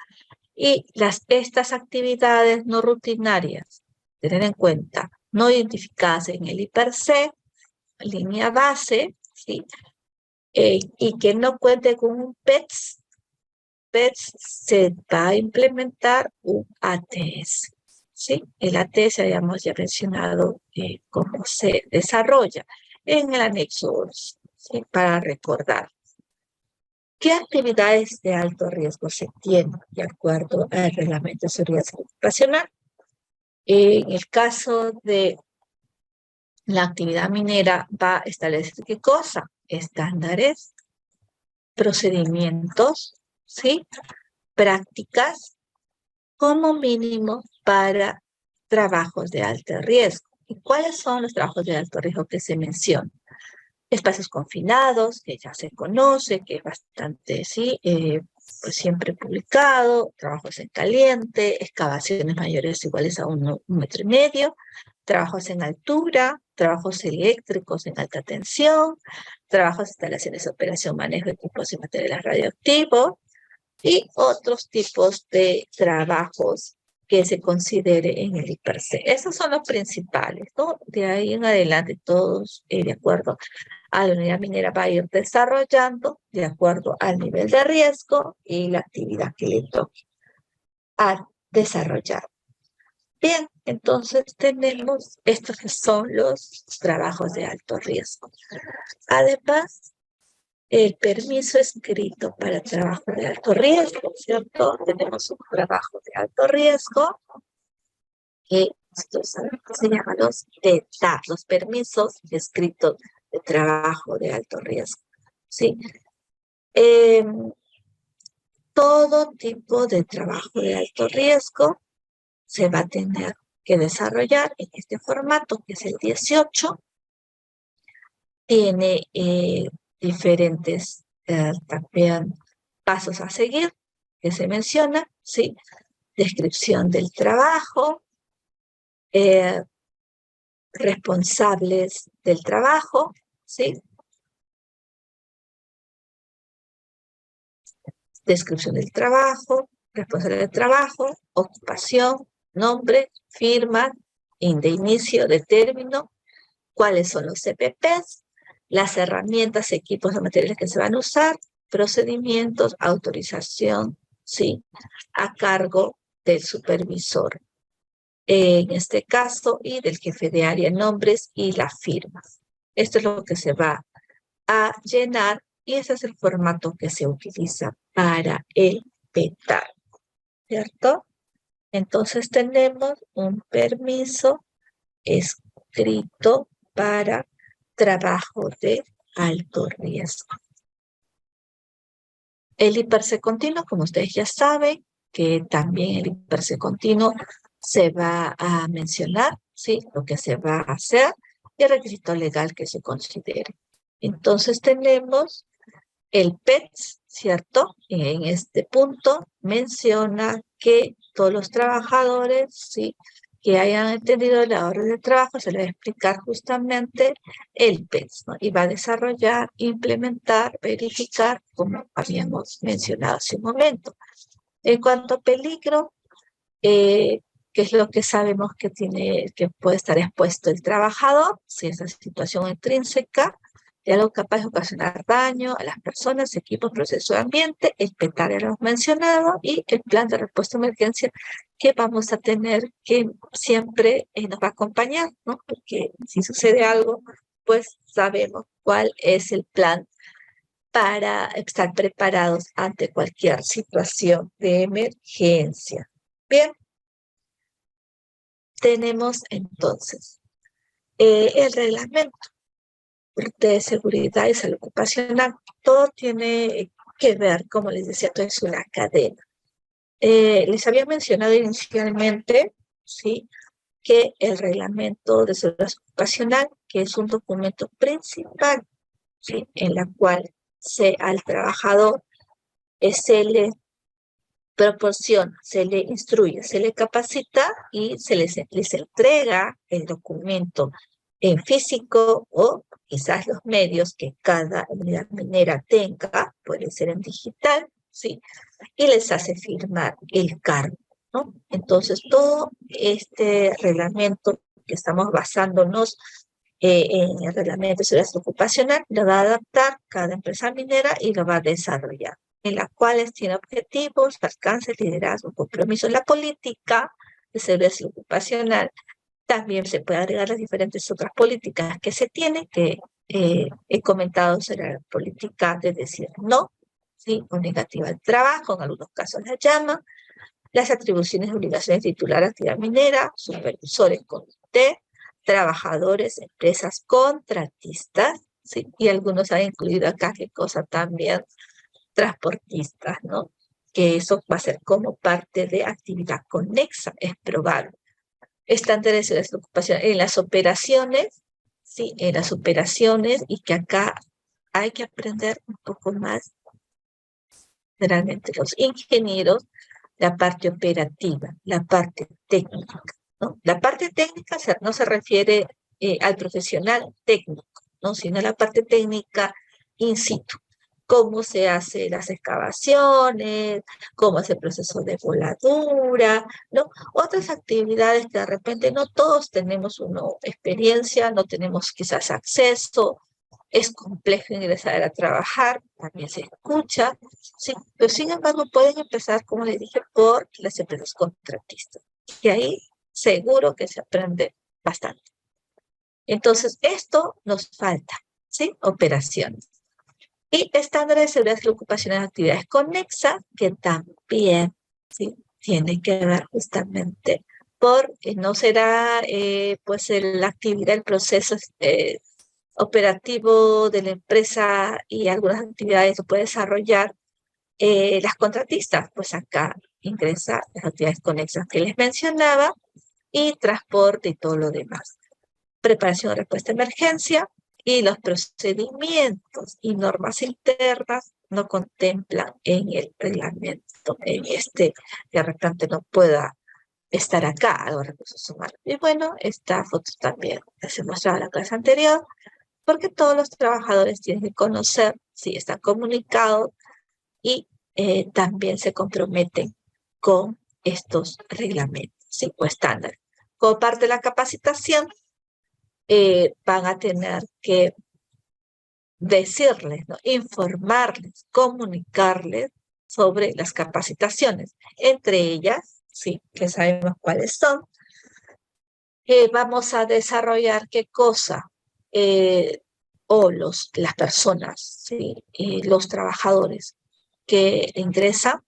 Y estas actividades no rutinarias, tener en cuenta, no identificadas en el IPRC, línea base, ¿sí?, y que no cuente con un PETS, se va a implementar un ATS, ¿sí? El ATS habíamos ya mencionado cómo se desarrolla en el anexo 11, ¿sí?, para recordar. ¿Qué actividades de alto riesgo se tienen de acuerdo al Reglamento de Seguridad Ocupacional? En el caso de la actividad minera va a establecer ¿qué cosa? Estándares, procedimientos, ¿sí?, prácticas, como mínimo para trabajos de alto riesgo. ¿Y cuáles son los trabajos de alto riesgo que se mencionan? Espacios confinados, que ya se conoce, que es bastante, sí, pues siempre publicado, trabajos en caliente, excavaciones mayores o iguales a 1,5 metros, trabajos en altura, trabajos eléctricos en alta tensión, trabajos de instalaciones de operación, manejo de equipos y materiales radioactivos, y otros tipos de trabajos que se considere en el IPRC. Esos son los principales, ¿no? De ahí en adelante todos, de acuerdo a la unidad minera, va a ir desarrollando de acuerdo al nivel de riesgo y la actividad que le toque a desarrollar. Bien, entonces tenemos estos que son los trabajos de alto riesgo. Además, el permiso escrito para trabajo de alto riesgo, ¿cierto? Tenemos un trabajo de alto riesgo que se llaman los PETA, los permisos escritos de trabajo de alto riesgo, ¿sí? Todo tipo de trabajo de alto riesgo se va a tener que desarrollar en este formato, que es el 18. Tiene diferentes también pasos a seguir que se menciona, ¿sí? Descripción del trabajo, responsables del trabajo, ¿sí? Descripción del trabajo, responsable del trabajo, ocupación, nombre, firma, de inicio determino cuáles son los CPPs, las herramientas, equipos o materiales que se van a usar, procedimientos, autorización, ¿sí? A cargo del supervisor, en este caso, y del jefe de área, nombres y las firmas. Esto es lo que se va a llenar y ese es el formato que se utiliza para el PETAR, ¿cierto? Entonces tenemos un permiso escrito para trabajo de alto riesgo. El IPRC continuo, como ustedes ya saben, que también el IPRC continuo se va a mencionar, ¿sí? Lo que se va a hacer y el requisito legal que se considere. Entonces tenemos el PETS, ¿cierto? En este punto menciona que todos los trabajadores, ¿sí?, que hayan entendido la orden de trabajo, se les va a explicar justamente el PETS, ¿no? Y va a desarrollar, implementar, verificar, como habíamos mencionado hace un momento. En cuanto a peligro, ¿qué es lo que sabemos que puede estar expuesto el trabajador? Si esa situación intrínseca de algo capaz de ocasionar daño a las personas, equipos, proceso de ambiente, el PETAR ya lo hemos mencionado, y el plan de respuesta a emergencia que vamos a tener, que siempre nos va a acompañar, ¿no? Porque si sucede algo, pues sabemos cuál es el plan para estar preparados ante cualquier situación de emergencia. Bien, tenemos entonces el reglamento de seguridad y salud ocupacional. Todo tiene que ver, como les decía, todo es una cadena. Les había mencionado inicialmente, ¿sí?, que el reglamento de seguridad ocupacional, que es un documento principal, ¿sí?, en la cual al trabajador se le proporciona, se le instruye, se le capacita y se les entrega el documento en físico o quizás los medios que cada unidad minera tenga, puede ser en digital, ¿sí? Y les hace firmar el cargo, ¿no? Entonces, todo este reglamento que estamos basándonos en el reglamento de seguridad ocupacional, lo va a adaptar cada empresa minera y lo va a desarrollar, en las cuales tiene objetivos, alcance, liderazgo, compromiso. La política de seguridad ocupacional también se puede agregar las diferentes otras políticas que se tienen, que he comentado sobre la política de decir no, ¿sí?, o negativa al trabajo, en algunos casos la llaman, las atribuciones y obligaciones de titular de actividad minera, supervisores, comité, trabajadores, empresas, contratistas, ¿sí? Y algunos han incluido acá, qué cosa también, transportistas, ¿no? Que eso va a ser como parte de actividad conexa, es probable. Estándares de ocupación en las operaciones, ¿sí? En las operaciones, y que acá hay que aprender un poco más, generalmente los ingenieros, la parte operativa, la parte técnica, ¿no? La parte técnica no se refiere al profesional técnico, ¿no?, sino a la parte técnica in situ. Cómo se hacen las excavaciones, cómo es el proceso de voladura, ¿no? Otras actividades que de repente no todos tenemos una experiencia, no tenemos quizás acceso, es complejo ingresar a trabajar, también se escucha, sí, pero sin embargo pueden empezar, como les dije, por las empresas contratistas, y ahí seguro que se aprende bastante. Entonces, esto nos falta, ¿sí? Operaciones. Y estándares de seguridad y ocupacional de actividades conexas, que también, ¿sí?, tiene que ver justamente no será pues la actividad, el proceso operativo de la empresa, y algunas actividades lo puede desarrollar las contratistas, pues acá ingresa las actividades conexas que les mencionaba, y transporte y todo lo demás. Preparación de respuesta a emergencia, y los procedimientos y normas internas no contemplan en el reglamento, en de repente no pueda estar acá, algo de recursos humanos. Y bueno, esta foto también les he mostrado en la clase anterior, porque todos los trabajadores tienen que conocer si están comunicados y también se comprometen con estos reglamentos, ¿sí?, o estándares. Como parte de la capacitación, van a tener que decirles, ¿no? Informarles, comunicarles sobre las capacitaciones. Entre ellas, sí, que sabemos cuáles son. Vamos a desarrollar qué cosa, o las personas, ¿sí? Los trabajadores que ingresan,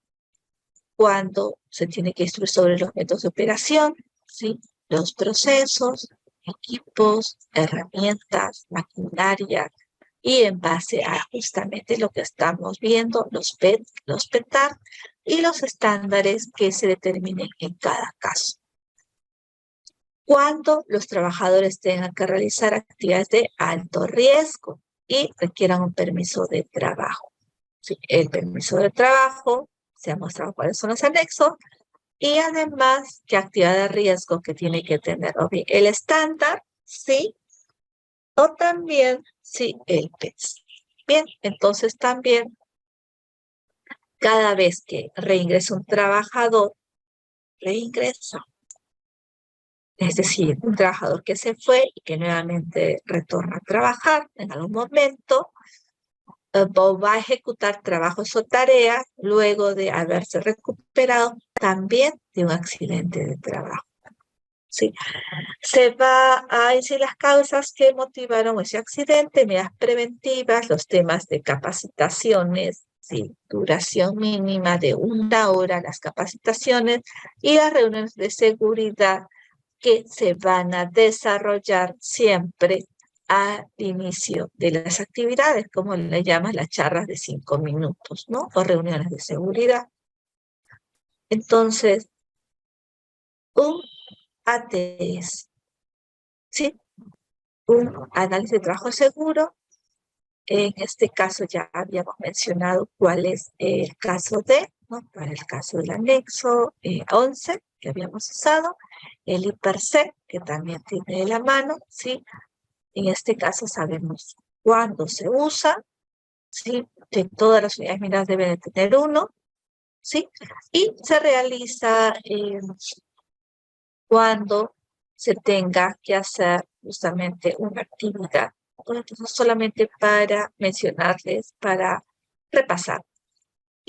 cuando se tiene que instruir sobre los métodos de operación, ¿sí? Los procesos, equipos, herramientas, maquinaria, y en base a justamente lo que estamos viendo, los PET, los PETAR y los estándares que se determinen en cada caso. Cuando los trabajadores tengan que realizar actividades de alto riesgo y requieran un permiso de trabajo. Sí, el permiso de trabajo, se ha mostrado cuáles son los anexos, y además qué actividad de riesgo que tiene que tener, o bien el estándar, sí, o también, sí, el PES. Bien, entonces también, cada vez que reingresa un trabajador, reingresa. Es decir, un trabajador que se fue y que nuevamente retorna a trabajar en algún momento, va a ejecutar trabajos o tareas luego de haberse recuperado también de un accidente de trabajo. ¿Sí? Se va a decir las causas que motivaron ese accidente, medidas preventivas, los temas de capacitaciones, ¿sí? Duración mínima de 1 hora, las capacitaciones y las reuniones de seguridad que se van a desarrollar siempre al inicio de las actividades, como le llaman las charlas de 5 minutos, ¿no? O reuniones de seguridad. Entonces, un ATS, ¿sí? Un análisis de trabajo seguro. En este caso ya habíamos mencionado cuál es el caso de, ¿no? Para el caso del anexo 11 que habíamos usado, el IPERSEC, que también tiene la mano, ¿sí? En este caso sabemos cuándo se usa, ¿sí? Que todas las unidades mineras deben de tener uno, ¿sí? Y se realiza cuando se tenga que hacer justamente una actividad. Entonces, solamente para mencionarles, para repasar.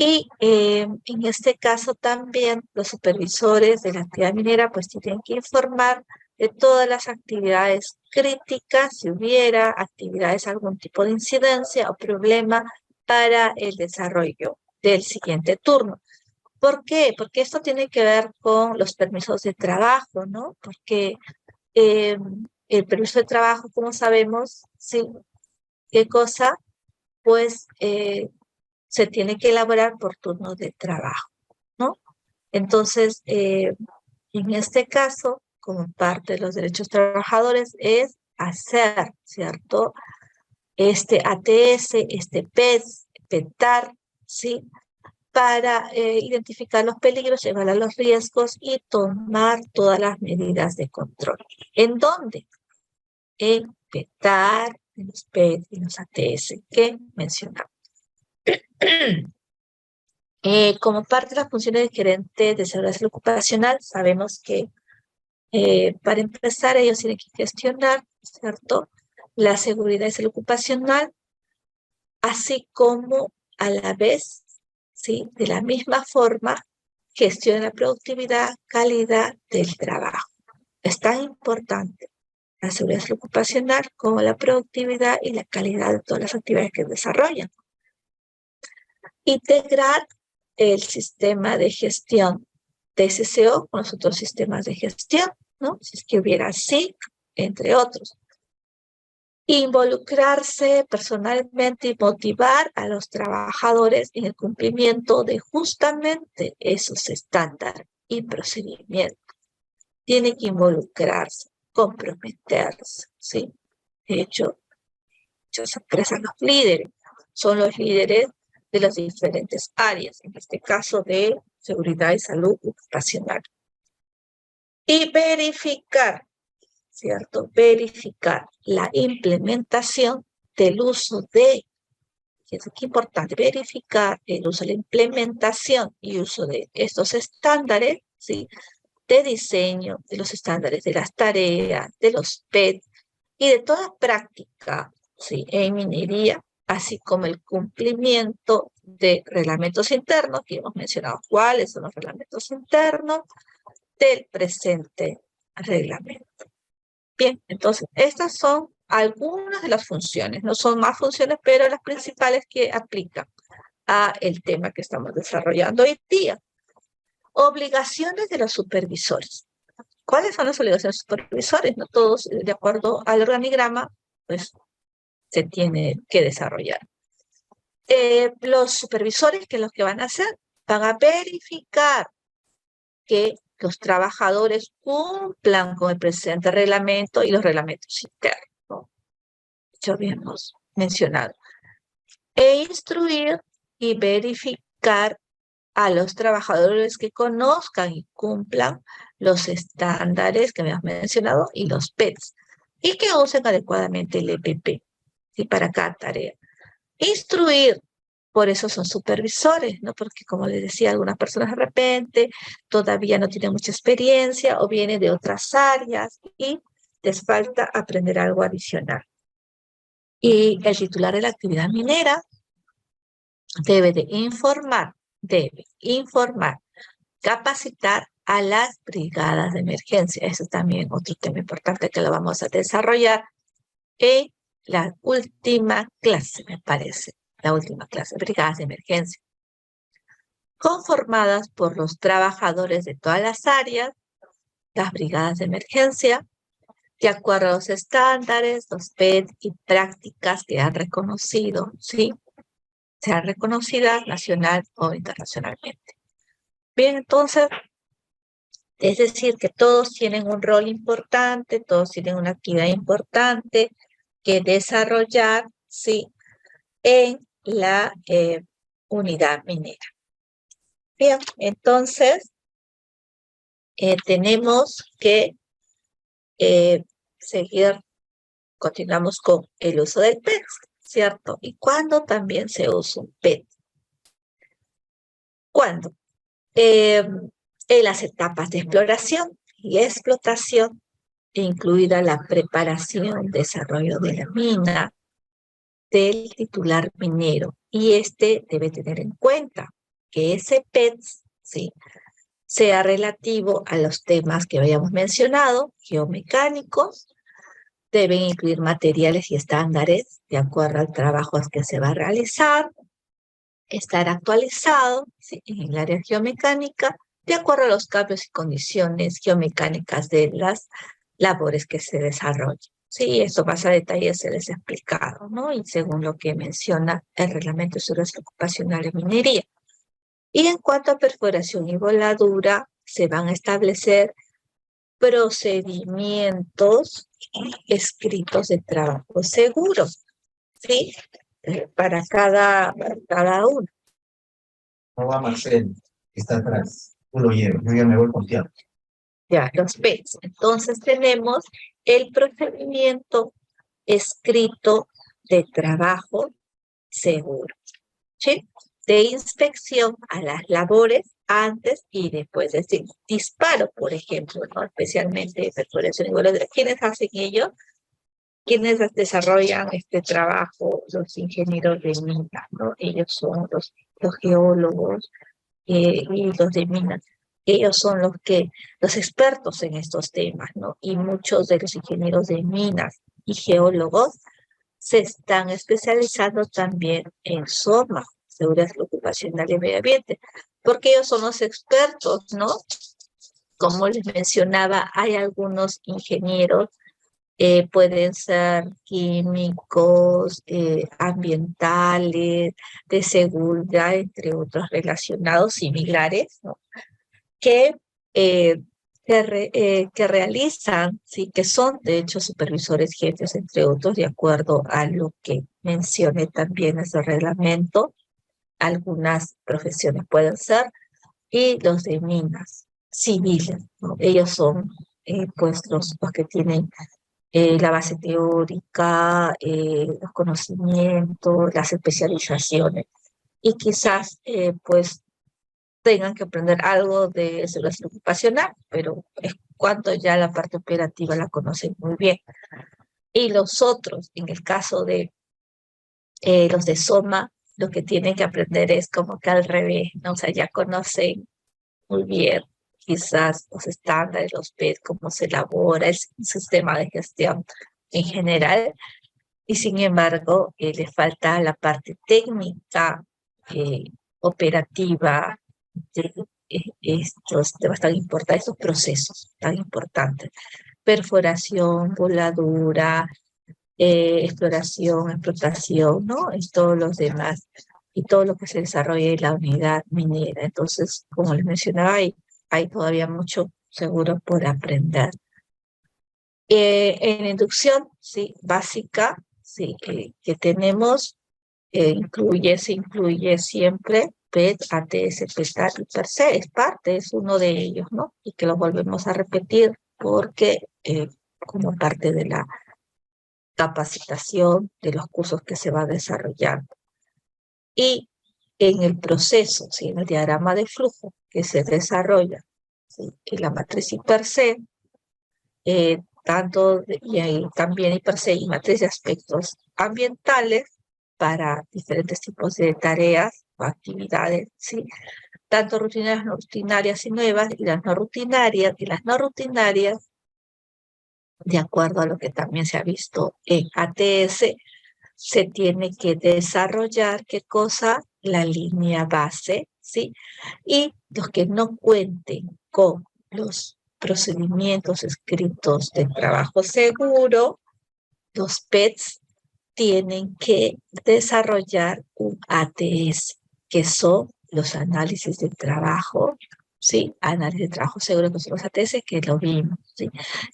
Y en este caso también los supervisores de la actividad minera pues tienen que informar de todas las actividades críticas, si hubiera actividades, algún tipo de incidencia o problema para el desarrollo del siguiente turno. ¿Por qué? Porque esto tiene que ver con los permisos de trabajo, ¿no? Porque el permiso de trabajo, como sabemos, sí, ¿qué cosa? Pues se tiene que elaborar por turnos de trabajo, ¿no? Entonces, en este caso, como parte de los derechos trabajadores, es hacer, ¿cierto? Este ATS, este PES, PETAR, ¿sí? Para identificar los peligros, evaluar los riesgos y tomar todas las medidas de control. ¿En dónde? En PETAR, en los PET y en los ATS que mencionamos. Como parte de las funciones de gerente de seguridad ocupacional, sabemos que para empezar ellos tienen que gestionar, ¿cierto?, la seguridad y salud ocupacional, así como a la vez, ¿sí?, de la misma forma, gestiona la productividad, calidad del trabajo. Es tan importante la seguridad ocupacional como la productividad y la calidad de todas las actividades que desarrollan. Integrar el sistema de gestión de SCO con los otros sistemas de gestión, ¿no? Si es que hubiera SIC, entre otros. Involucrarse personalmente y motivar a los trabajadores en el cumplimiento de justamente esos estándares y procedimientos. Tiene que involucrarse, comprometerse, ¿sí? De hecho, muchas empresas, los líderes, son los líderes de las diferentes áreas, en este caso de seguridad y salud ocupacional. Y verificar, ¿cierto? Verificar la implementación del uso de, y es aquí importante, verificar el uso, la implementación y uso de estos estándares, ¿sí?, de diseño, de los estándares de las tareas, de los PET y de toda práctica, ¿sí?, en minería, así como el cumplimiento de reglamentos internos, que hemos mencionado cuáles son los reglamentos internos del presente reglamento. Bien, entonces, estas son algunas de las funciones, no son más funciones, pero las principales que aplican a el tema que estamos desarrollando hoy día. Obligaciones de los supervisores. ¿Cuáles son las obligaciones de los supervisores? No todos, de acuerdo al organigrama, pues se tiene que desarrollar. Los supervisores, ¿qué es lo que van a hacer? Van a verificar que los trabajadores cumplan con el presente reglamento y los reglamentos internos, ¿no? Ya habíamos mencionado. E instruir y verificar a los trabajadores que conozcan y cumplan los estándares que habíamos mencionado y los PETs, y que usen adecuadamente el EPP, ¿sí?, para cada tarea. Instruir, por eso son supervisores, ¿no? Porque, como les decía, algunas personas de repente todavía no tienen mucha experiencia o vienen de otras áreas y les falta aprender algo adicional. Y el titular de la actividad minera debe informar, capacitar a las brigadas de emergencia. Eso es también otro tema importante que lo vamos a desarrollar en la última clase, me parece. La última clase, brigadas de emergencia. Conformadas por los trabajadores de todas las áreas, las brigadas de emergencia, de acuerdo a los estándares, los PET y prácticas que han reconocido, ¿sí?, sean reconocidas nacional o internacionalmente. Bien, entonces, es decir, que todos tienen un rol importante, todos tienen una actividad importante que desarrollar, ¿sí?, en la unidad minera. Bien, entonces, tenemos que continuamos con el uso del PET, ¿cierto? ¿Y cuándo también se usa un PET? ¿Cuándo? En las etapas de exploración y explotación, incluida la preparación, desarrollo de la mina, del titular minero. Y debe tener en cuenta que ese PET, ¿sí?, sea relativo a los temas que habíamos mencionado, geomecánicos, deben incluir materiales y estándares de acuerdo al trabajo que se va a realizar, estar actualizado, ¿sí?, en el área geomecánica, de acuerdo a los cambios y condiciones geomecánicas de las labores que se desarrollan. Sí, esto más a detalle se les ha explicado, ¿no? Y según lo que menciona el Reglamento de Seguridad Ocupacional en Minería. Y en cuanto a perforación y voladura, se van a establecer procedimientos escritos de trabajo seguro, ¿sí?, para cada uno. No va Marcel, que está atrás. Tú lo llevas, yo ya me voy contigo. Ya, los PETs. Entonces tenemos el procedimiento escrito de trabajo seguro, ¿sí?, de inspección a las labores antes y después de ese disparo, por ejemplo, ¿no?, especialmente perforación y voladura. ¿Quiénes hacen ello? ¿Quiénes desarrollan este trabajo? Los ingenieros de minas, ¿no? Ellos son los geólogos y los de minas. Ellos son los expertos en estos temas, ¿no? Y muchos de los ingenieros de minas y geólogos se están especializando también en SOMA, Seguridad Ocupacional y Medio Ambiente, porque ellos son los expertos, ¿no? Como les mencionaba, hay algunos ingenieros, pueden ser químicos, ambientales, de seguridad, entre otros relacionados similares, ¿no?, que realizan, sí, que son de hecho supervisores jefes, entre otros, de acuerdo a lo que mencione también ese reglamento. Algunas profesiones pueden ser, y los de minas civiles, ¿no? Ellos son pues los que tienen la base teórica, los conocimientos, las especializaciones, y quizás pues tengan que aprender algo de seguridad ocupacional, pero es cuando ya la parte operativa la conocen muy bien. Y los otros, en el caso de los de SOMA, lo que tienen que aprender es como que al revés, ¿no? O sea, ya conocen muy bien quizás los estándares, los PET, cómo se elabora el sistema de gestión en general, y sin embargo, les falta la parte técnica, eh, operativa, de estos temas tan importantes, estos procesos tan importantes. Perforación, voladura, exploración, explotación, ¿no? Y todos los demás, y todo lo que se desarrolla en la unidad minera. Entonces, como les mencionaba, hay todavía mucho seguro por aprender. En inducción, sí, básica, sí, que tenemos, se incluye siempre PET, ATS, PETAR y PERCE, es parte, es uno de ellos, ¿no? Y que lo volvemos a repetir porque como parte de la capacitación de los cursos que se va desarrollando. Y en el proceso, ¿sí? En el diagrama de flujo que se desarrolla, ¿sí? En la matriz IPERCE, también IPERCE y matriz de aspectos ambientales para diferentes tipos de tareas o actividades, ¿sí? Tanto rutinarias, no rutinarias y nuevas, y las no rutinarias, de acuerdo a lo que también se ha visto en ATS, se tiene que desarrollar, ¿qué cosa? La línea base, ¿sí? Y los que no cuenten con los procedimientos escritos de trabajo seguro, los PETs tienen que desarrollar un ATS, que son los análisis de trabajo, ¿sí? Análisis de trabajo seguro, que son los ATS, que lo vimos, ¿sí?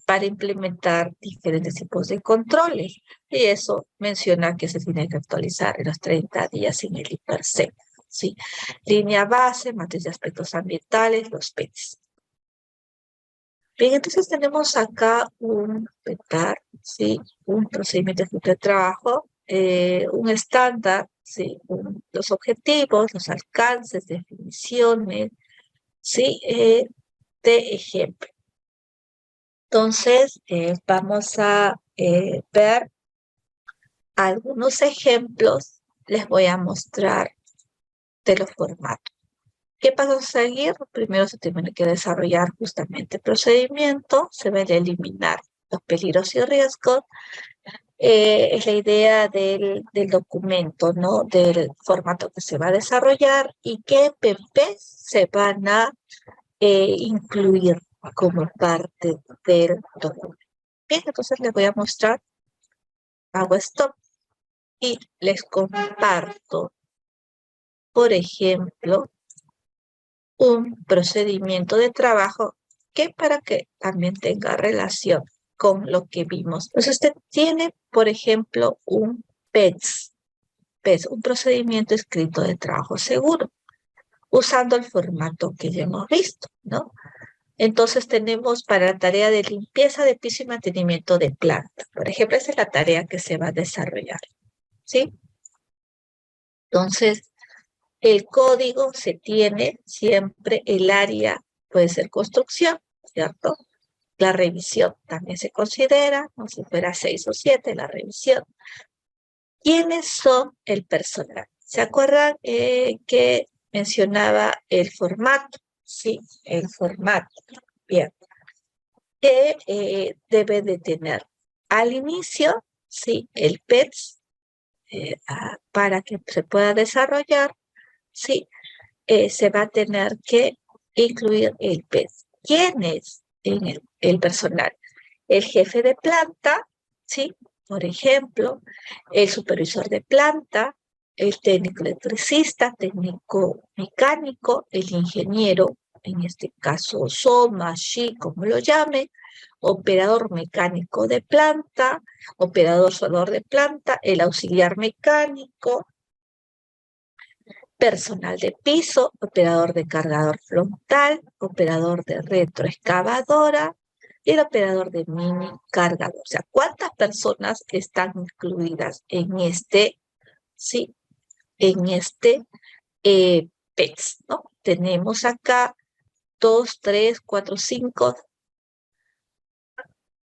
Para implementar diferentes tipos de controles. Y eso menciona que se tiene que actualizar en los 30 días en el IPERCE, ¿sí? Línea base, matriz de aspectos ambientales, los PETs. Bien, entonces tenemos acá un PETAR, ¿sí? Un procedimiento de trabajo, un estándar, ¿sí? Los objetivos, los alcances, definiciones, ¿sí? De ejemplo. Entonces, vamos a ver algunos ejemplos. Les voy a mostrar de los formatos. ¿Qué pasos a seguir? Primero se tiene que desarrollar justamente el procedimiento, se va a eliminar los peligros y riesgos. Es la idea del documento, ¿no? Del formato que se va a desarrollar y qué PP se van a incluir como parte del documento. Bien, entonces les voy a mostrar, hago stop y les comparto, por ejemplo, un procedimiento de trabajo que para que también tenga relación con lo que vimos. Entonces usted tiene, por ejemplo, un PETS, un procedimiento escrito de trabajo seguro, usando el formato que ya hemos visto, ¿no? Entonces tenemos para la tarea de limpieza de piso y mantenimiento de planta. Por ejemplo, esa es la tarea que se va a desarrollar, ¿sí? Entonces, el código se tiene siempre el área, puede ser construcción, ¿cierto? La revisión también se considera, como si fuera 6 o 7, la revisión. ¿Quiénes son el personal? ¿Se acuerdan que mencionaba el formato? Sí, el formato. Bien. Que debe de tener al inicio, sí, el PETS, para que se pueda desarrollar, sí, se va a tener que incluir el PETS. ¿Quién es en el personal? El jefe de planta, ¿sí? Por ejemplo, el supervisor de planta, el técnico electricista, técnico mecánico, el ingeniero, en este caso SOMA, SHI, como lo llame, operador mecánico de planta, operador soldador de planta, el auxiliar mecánico, personal de piso, operador de cargador frontal, operador de retroexcavadora y el operador de mini cargador. O sea, ¿cuántas personas están incluidas en este, sí, en este PETS, ¿no? tenemos acá 2, 3, 4, 5,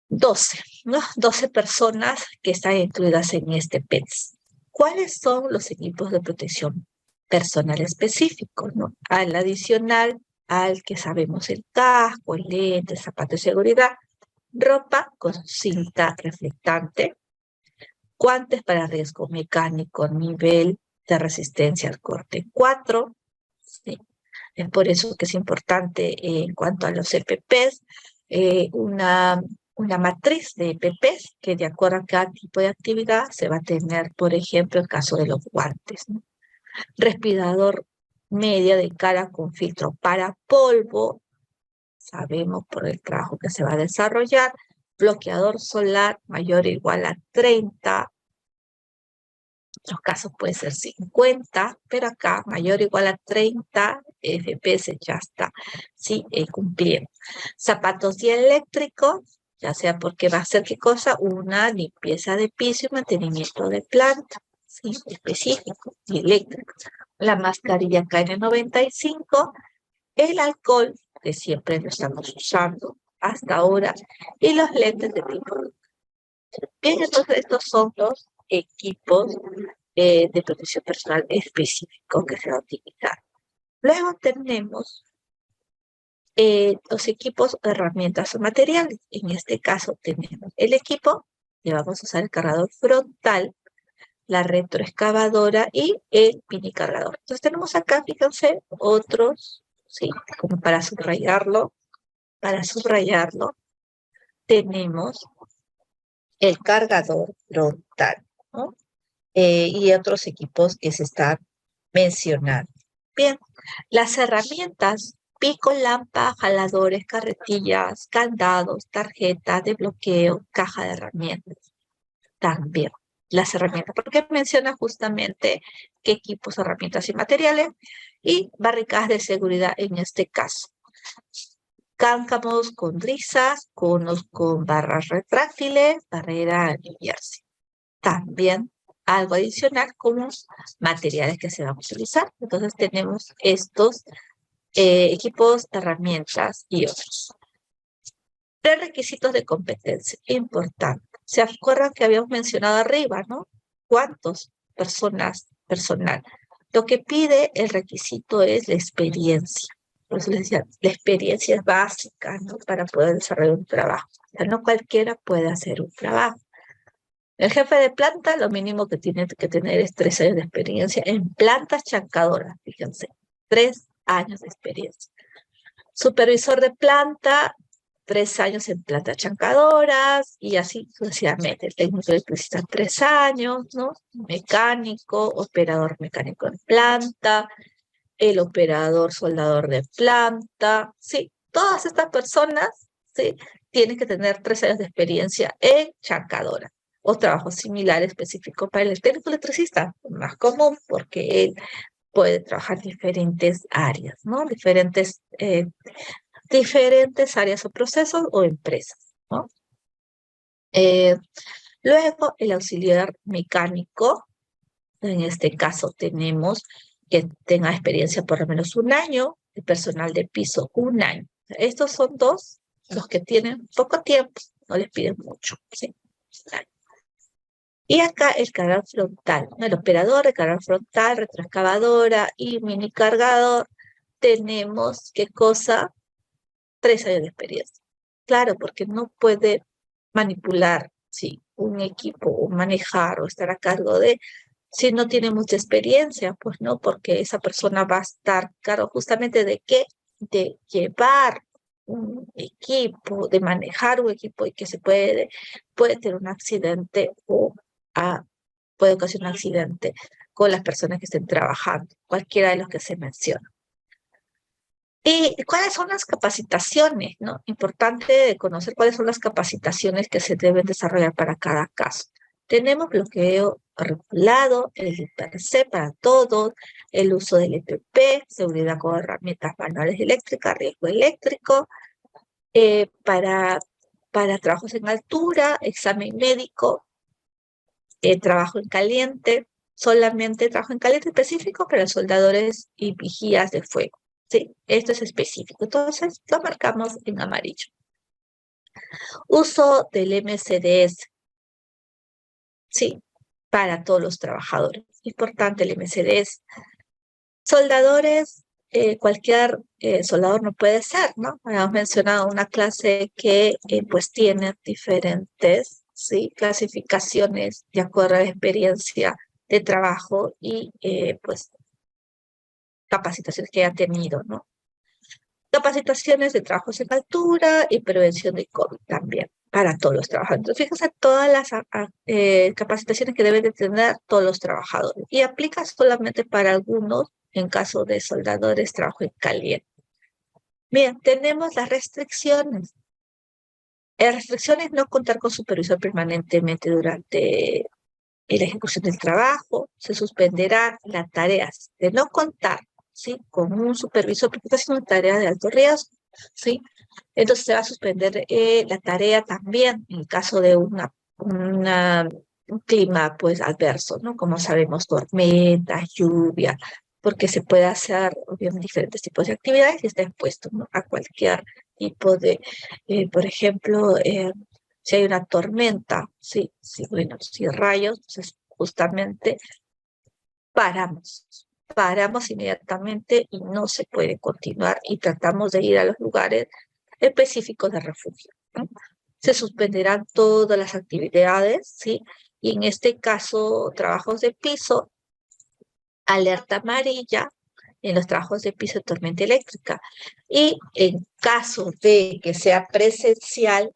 12, ¿no? 12 personas que están incluidas en este PETS. ¿Cuáles son los equipos de protección personal específicos, ¿no? Al adicional al que sabemos el casco, el lente, el zapato de seguridad, ropa con cinta reflectante, guantes para riesgo mecánico, nivel de resistencia al corte 4, ¿sí? Es por eso que es importante en cuanto a los EPPs, una matriz de EPPs que de acuerdo a cada tipo de actividad se va a tener, por ejemplo, el caso de los guantes, ¿no? Respirador media de cara con filtro para polvo, sabemos por el trabajo que se va a desarrollar, bloqueador solar mayor o igual a 30, en otros casos puede ser 50, pero acá mayor o igual a 30 FPS ya está, sí, cumpliendo. Zapatos dieléctricos, ya sea porque va a ser qué cosa, una limpieza de piso y mantenimiento de planta, sí, específico, dieléctrico. La mascarilla KN95, el alcohol, que siempre lo estamos usando hasta ahora, y los lentes de tipo. Bien, entonces estos son los equipos de protección personal específicos que se va a utilizar. Luego tenemos los equipos, herramientas o materiales. En este caso tenemos el equipo, que vamos a usar el cargador frontal, la retroexcavadora y el mini cargador. Entonces tenemos acá, fíjense, otros, sí, como para subrayarlo, tenemos el cargador frontal, ¿no? Y otros equipos que se están mencionando. Bien, las herramientas, pico, lampa, jaladores, carretillas, candados, tarjetas de bloqueo, caja de herramientas. También las herramientas, porque menciona justamente qué equipos, herramientas y materiales, y barricadas de seguridad en este caso. Cáncamos con risas, conos con barras retráctiles, barrera a limpiarse. También algo adicional como materiales que se van a utilizar. Entonces tenemos estos equipos, herramientas y otros. Requisitos de competencia, importante. ¿Se acuerdan que habíamos mencionado arriba, no? ¿Cuántos personal? Lo que pide el requisito es la experiencia. Por eso les decía, la experiencia es básica, ¿no? Para poder desarrollar un trabajo. O sea, no cualquiera puede hacer un trabajo. El jefe de planta, lo mínimo que tiene que tener es 3 años de experiencia en plantas chancadoras, fíjense, 3 años de experiencia. Supervisor de planta, 3 años en plantas chancadoras y así sucesivamente. El técnico necesita 3 años, ¿no? Mecánico, operador mecánico en planta, el operador soldador de planta, sí, todas estas personas, sí, tienen que tener 3 años de experiencia en chancadora o trabajo similar específico para el técnico electricista, más común porque él puede trabajar diferentes áreas, ¿no? Diferentes áreas o procesos o empresas, ¿no? Luego, el auxiliar mecánico, en este caso tenemos que tenga experiencia por lo menos 1 año, el personal de piso 1 año. Estos son dos, los que tienen poco tiempo, no les piden mucho, ¿sí? Y acá el cargador frontal, el operador, el cargador frontal, retroexcavadora y mini cargador, tenemos, ¿qué cosa? 3 años de experiencia. Claro, porque no puede manipular, sí, un equipo o manejar o estar a cargo de, si no tiene mucha experiencia, pues no, porque esa persona va a estar cargo justamente de qué, de llevar un equipo, de manejar un equipo y que se puede tener un accidente o puede ocasionar un accidente con las personas que estén trabajando, cualquiera de los que se menciona. ¿Y cuáles son las capacitaciones, no? Importante conocer cuáles son las capacitaciones que se deben desarrollar para cada caso. Tenemos bloqueo regulado, el per se para todos, el uso del EPP, seguridad con herramientas manuales eléctricas, riesgo eléctrico, para trabajos en altura, examen médico, trabajo en caliente, solamente trabajo en caliente específico para soldadores y vigías de fuego. ¿sí? Esto es específico, entonces lo marcamos en amarillo. Uso del MCDS, sí, para todos los trabajadores. Importante el MCDS. Soldadores, cualquier soldador no puede ser, ¿no? Habíamos mencionado una clase que pues tiene diferentes, ¿sí? Clasificaciones de acuerdo a la experiencia de trabajo y pues capacitaciones que haya tenido, ¿no? Capacitaciones de trabajos en altura y prevención de COVID también para todos los trabajadores. Entonces, fíjense todas las capacitaciones que deben de tener todos los trabajadores y aplica solamente para algunos en caso de soldadores, trabajo en caliente. Bien, tenemos las restricciones. Las restricciones no contar con supervisor permanentemente durante la ejecución del trabajo, se suspenderán las tareas de no contar, ¿sí? Con un supervisor, porque está haciendo una tarea de alto riesgo, ¿sí? Entonces se va a suspender la tarea también en caso de un clima, pues, adverso, ¿no? Como sabemos, tormentas, lluvia, porque se puede hacer, obviamente, diferentes tipos de actividades y está expuesto, ¿no? A cualquier tipo de, por ejemplo, si hay una tormenta, sí, sí, bueno, si rayos, entonces justamente paramos inmediatamente y no se puede continuar y tratamos de ir a los lugares específicos de refugio, ¿no? Se suspenderán todas las actividades, ¿sí? Y en este caso, trabajos de piso, alerta amarilla en los trabajos de piso de tormenta eléctrica. Y en caso de que sea presencial,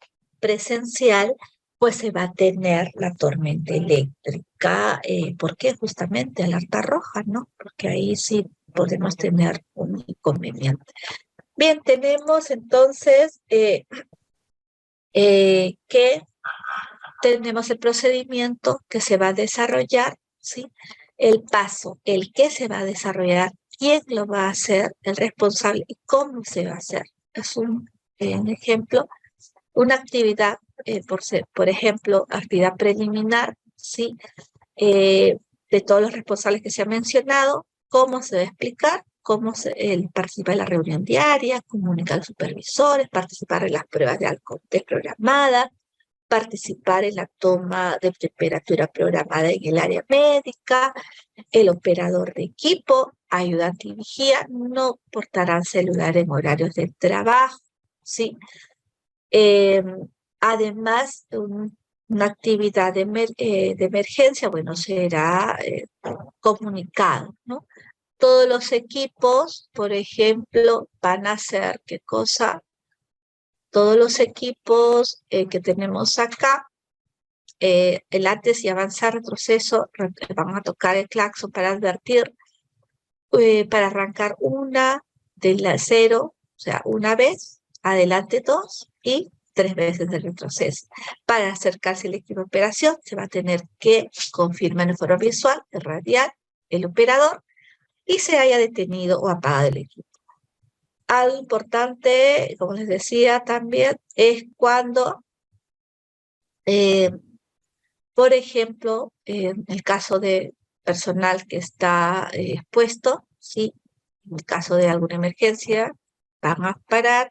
pues se va a tener la tormenta eléctrica. ¿Por qué? Justamente alerta roja, ¿no? Porque ahí sí podemos tener un inconveniente. Bien, tenemos entonces que tenemos el procedimiento que se va a desarrollar, ¿sí? El paso, el qué se va a desarrollar, quién lo va a hacer, el responsable y cómo se va a hacer. Es un ejemplo, una actividad, por ejemplo, actividad preliminar, ¿sí? De todos los responsables que se han mencionado, cómo se va a explicar, cómo el participar en la reunión diaria, comunicar a los supervisores, participar en las pruebas de alcohol programadas, participar en la toma de temperatura programada en el área médica, el operador de equipo, ayudante y vigía, no portarán celular en horarios de trabajo, ¿sí? Eh, Además, una actividad de emergencia, bueno, será comunicado, ¿no? Todos los equipos, por ejemplo, van a hacer, ¿qué cosa? Todos los equipos que tenemos acá, el antes y avanzar, retroceso, vamos a tocar el claxon para advertir, para arrancar una de la cero, o sea, una vez, adelante dos y tres veces de retroceso. Para acercarse al equipo de operación, se va a tener que confirmar en forma visual, el radial, el operador, y se haya detenido o apagado el equipo. Algo importante, como les decía también, es cuando por ejemplo, en el caso de personal que está expuesto, ¿sí? En el caso de alguna emergencia, van a parar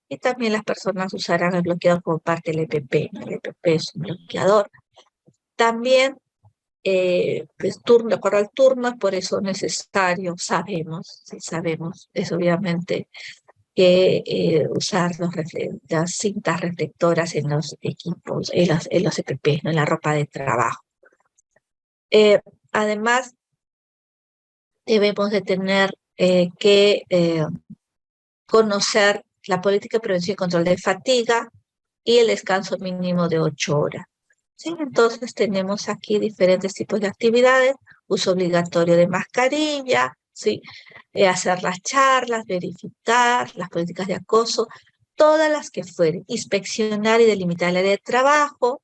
y también las personas usarán el bloqueador como parte del EPP. El EPP es un bloqueador. También, pues, turno, de acuerdo al turno, es por eso necesario, sabemos, sí sabemos, es obviamente que usar las cintas reflectoras en los equipos, en los EPP, ¿no? En la ropa de trabajo. Además, debemos de tener que conocer la política de prevención y control de fatiga y el descanso mínimo de 8 horas. ¿Sí? Entonces tenemos aquí diferentes tipos de actividades, uso obligatorio de mascarilla, ¿sí? Hacer las charlas, verificar las políticas de acoso, todas las que fueren, inspeccionar y delimitar el área de trabajo.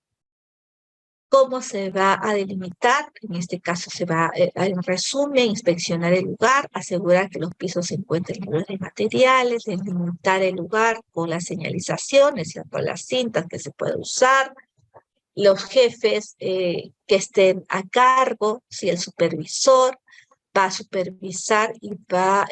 ¿Cómo se va a delimitar? En este caso se va, en resumen, inspeccionar el lugar, asegurar que los pisos se encuentren libres de materiales, delimitar el lugar con las señalizaciones, con las cintas que se puede usar, los jefes que estén a cargo, si el supervisor va a supervisar y va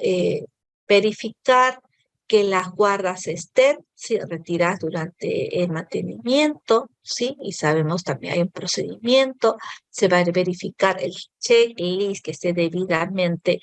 verificar que las guardas estén, ¿sí?, retiradas durante el mantenimiento, ¿sí? Y sabemos también hay un procedimiento, se va a verificar el checklist que esté debidamente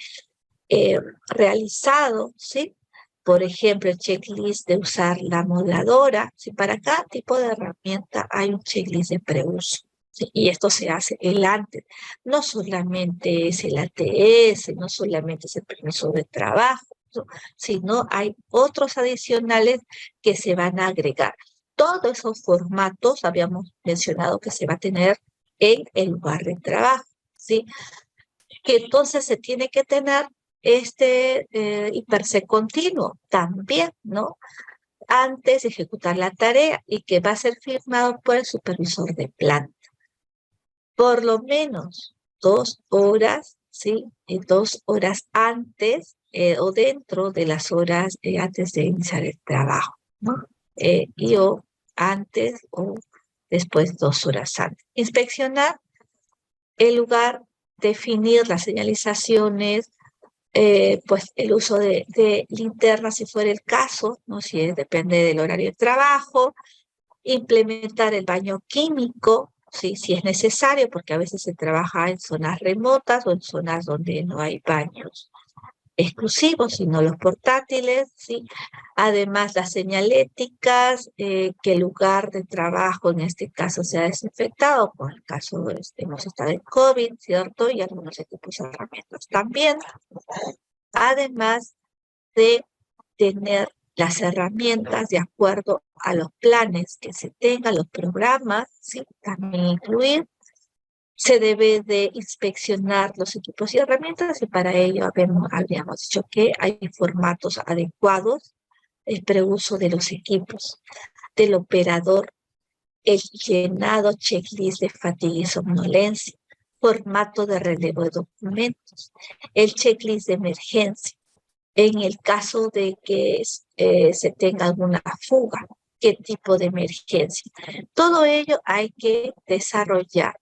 realizado, ¿sí? Por ejemplo, el checklist de usar la modeladora, ¿sí? Para cada tipo de herramienta hay un checklist de preuso, ¿sí? Y esto se hace el antes. No solamente es el ATS, no solamente es el permiso de trabajo, ¿no?, sino hay otros adicionales que se van a agregar. Todos esos formatos habíamos mencionado que se va a tener en el lugar de trabajo, ¿sí? Que entonces se tiene que tener este hipersec continuo también, ¿no? Antes de ejecutar la tarea y que va a ser firmado por el supervisor de planta. Por lo menos 2 horas, ¿sí? 2 horas antes o dentro de las horas antes de iniciar el trabajo, ¿no? O antes o después 2 horas antes. Inspeccionar el lugar, definir las señalizaciones, pues el uso de linternas si fuera el caso, ¿no? Si depende del horario de trabajo, implementar el baño químico, ¿sí?, si es necesario, porque a veces se trabaja en zonas remotas o en zonas donde no hay baños exclusivos, sino los portátiles, ¿sí? Además, las señaléticas, que el lugar de trabajo en este caso sea desinfectado, por el caso hemos estado en COVID, ¿cierto? Y algunos equipos y herramientas también. Además de tener las herramientas de acuerdo a los planes que se tengan, los programas, ¿sí?, también incluir. Se debe de inspeccionar los equipos y herramientas y para ello habíamos dicho que hay formatos adecuados, el preuso de los equipos, del operador, el llenado checklist de fatiga y somnolencia, formato de relevo de documentos, el checklist de emergencia, en el caso de que se tenga alguna fuga, qué tipo de emergencia. Todo ello hay que desarrollar.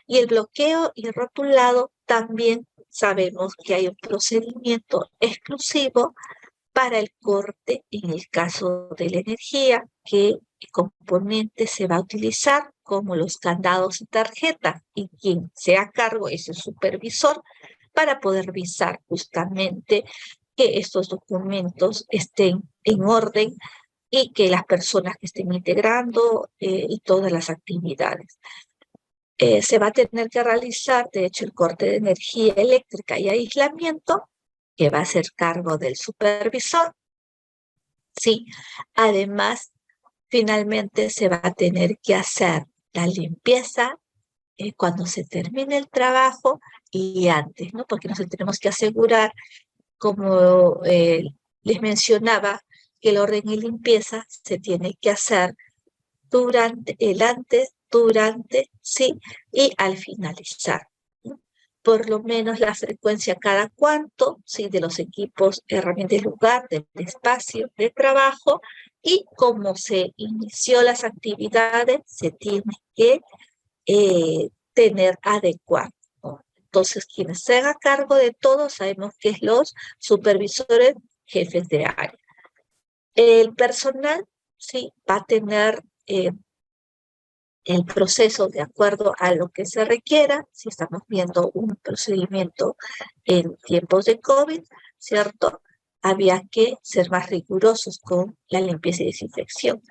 Y el bloqueo y rotulado también sabemos que hay un procedimiento exclusivo para el corte en el caso de la energía, que el componente se va a utilizar como los candados y tarjetas, y quien sea a cargo es el supervisor para poder revisar justamente que estos documentos estén en orden y que las personas que estén integrando y todas las actividades. Se va a tener que realizar, de hecho, el corte de energía eléctrica y aislamiento, que va a ser cargo del supervisor, ¿sí? Además, finalmente se va a tener que hacer la limpieza cuando se termine el trabajo y antes, ¿no? Porque nosotros tenemos que asegurar, como les mencionaba, que el orden y limpieza se tiene que hacer durante el antes, durante, sí, y al finalizar, ¿no? Por lo menos la frecuencia cada cuánto, sí, de los equipos, herramientas del lugar, del espacio de trabajo, y cómo se inició las actividades, se tiene que tener adecuado, ¿no? Entonces, quienes se hagan cargo de todo, sabemos que es los supervisores, jefes de área. El personal, sí, va a tener el proceso de acuerdo a lo que se requiera. Si estamos viendo un procedimiento en tiempos de COVID, ¿cierto?, había que ser más rigurosos con la limpieza y desinfección.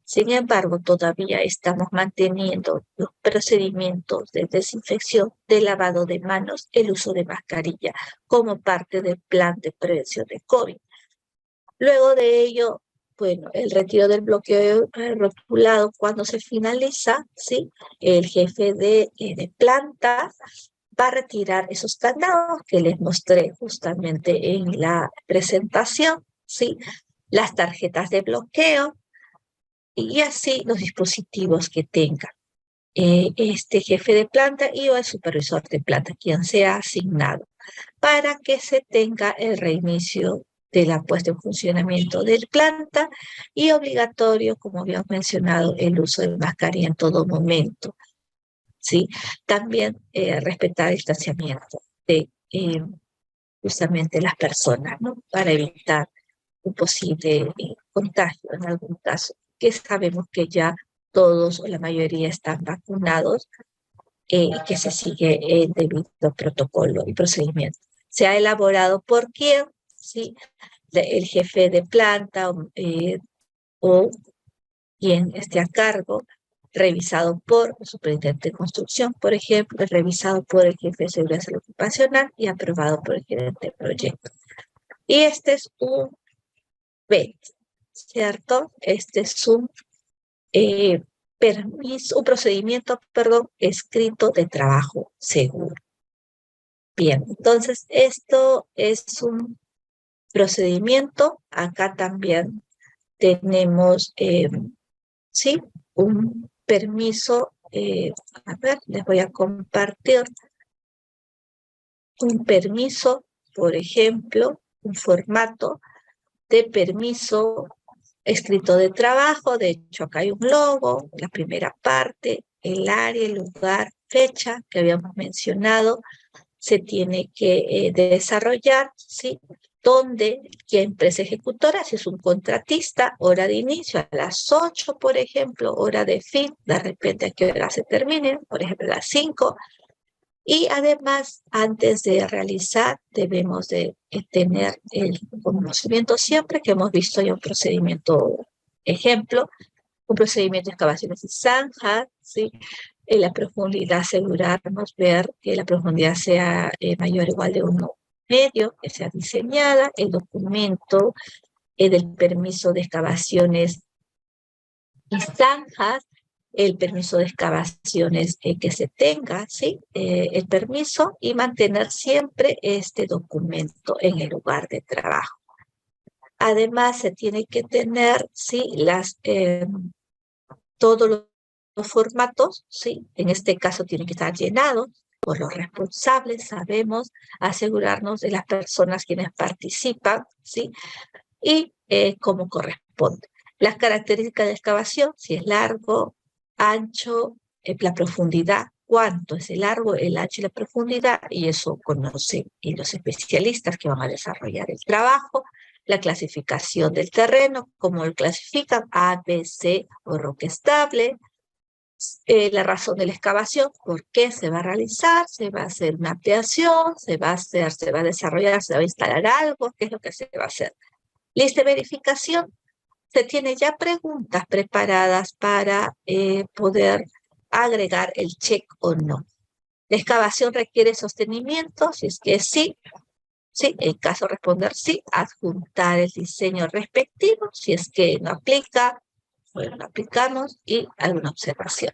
Sin embargo, todavía estamos manteniendo los procedimientos de desinfección, de lavado de manos, el uso de mascarilla como parte del plan de prevención de COVID. Luego de ello, bueno, el retiro del bloqueo rotulado cuando se finaliza, ¿sí?, el jefe de planta va a retirar esos candados que les mostré justamente en la presentación, ¿sí?, las tarjetas de bloqueo y así los dispositivos que tenga este jefe de planta y o el supervisor de planta, quien sea asignado, para que se tenga el reinicio de la puesta en funcionamiento del planta y obligatorio, como habíamos mencionado, el uso de mascarilla en todo momento, ¿sí? También respetar el distanciamiento de justamente las personas, ¿no? Para evitar un posible contagio en algún caso, que sabemos que ya todos o la mayoría están vacunados y que se sigue el debido protocolo y procedimiento. Se ha elaborado por quién, ¿sí? El jefe de planta o quien esté a cargo, revisado por el superintendente de construcción, por ejemplo, revisado por el jefe de seguridad salud ocupacional y aprobado por el gerente de proyecto. Y este es un PET, ¿cierto? Este es un un procedimiento, perdón, escrito de trabajo seguro. Bien, entonces esto es un procedimiento. Acá también tenemos, sí, un permiso. A ver, les voy a compartir un permiso, por ejemplo, un formato de permiso escrito de trabajo. De hecho, acá hay un logo, la primera parte, el área, el lugar, fecha que habíamos mencionado, se tiene que desarrollar, ¿sí? Donde, qué empresa ejecutora, si es un contratista, hora de inicio a las 8, por ejemplo, hora de fin, de repente a qué hora se termine, por ejemplo, a las 5. Y además, antes de realizar, debemos de tener el conocimiento siempre que hemos visto ya un procedimiento ejemplo, un procedimiento de excavaciones y zanjas, ¿sí? En la profundidad, asegurarnos, ver que la profundidad sea mayor o igual de 1,5, que sea diseñada, el documento del permiso de excavaciones y zanjas, el permiso de excavaciones que se tenga, ¿sí? El permiso y mantener siempre este documento en el lugar de trabajo. Además, se tiene que tener, ¿sí? Todos los formatos, ¿sí? En este caso tienen que estar llenados por los responsables, sabemos, asegurarnos de las personas quienes participan, ¿sí? Y como corresponde. Las características de excavación, si es largo, ancho, la profundidad, cuánto es el largo, el ancho y la profundidad, y eso conocen los especialistas que van a desarrollar el trabajo. La clasificación del terreno, cómo lo clasifican, A, B, C o roca estable. La razón de la excavación, por qué se va a realizar, se va a hacer una ampliación, se va a desarrollar, se va a instalar algo, qué es lo que se va a hacer. Lista de verificación, se tiene ya preguntas preparadas para poder agregar el check o no. La excavación requiere sostenimiento, si es que sí, sí, en caso de responder sí, adjuntar el diseño respectivo, si es que no aplica, bueno, lo aplicamos y alguna observación.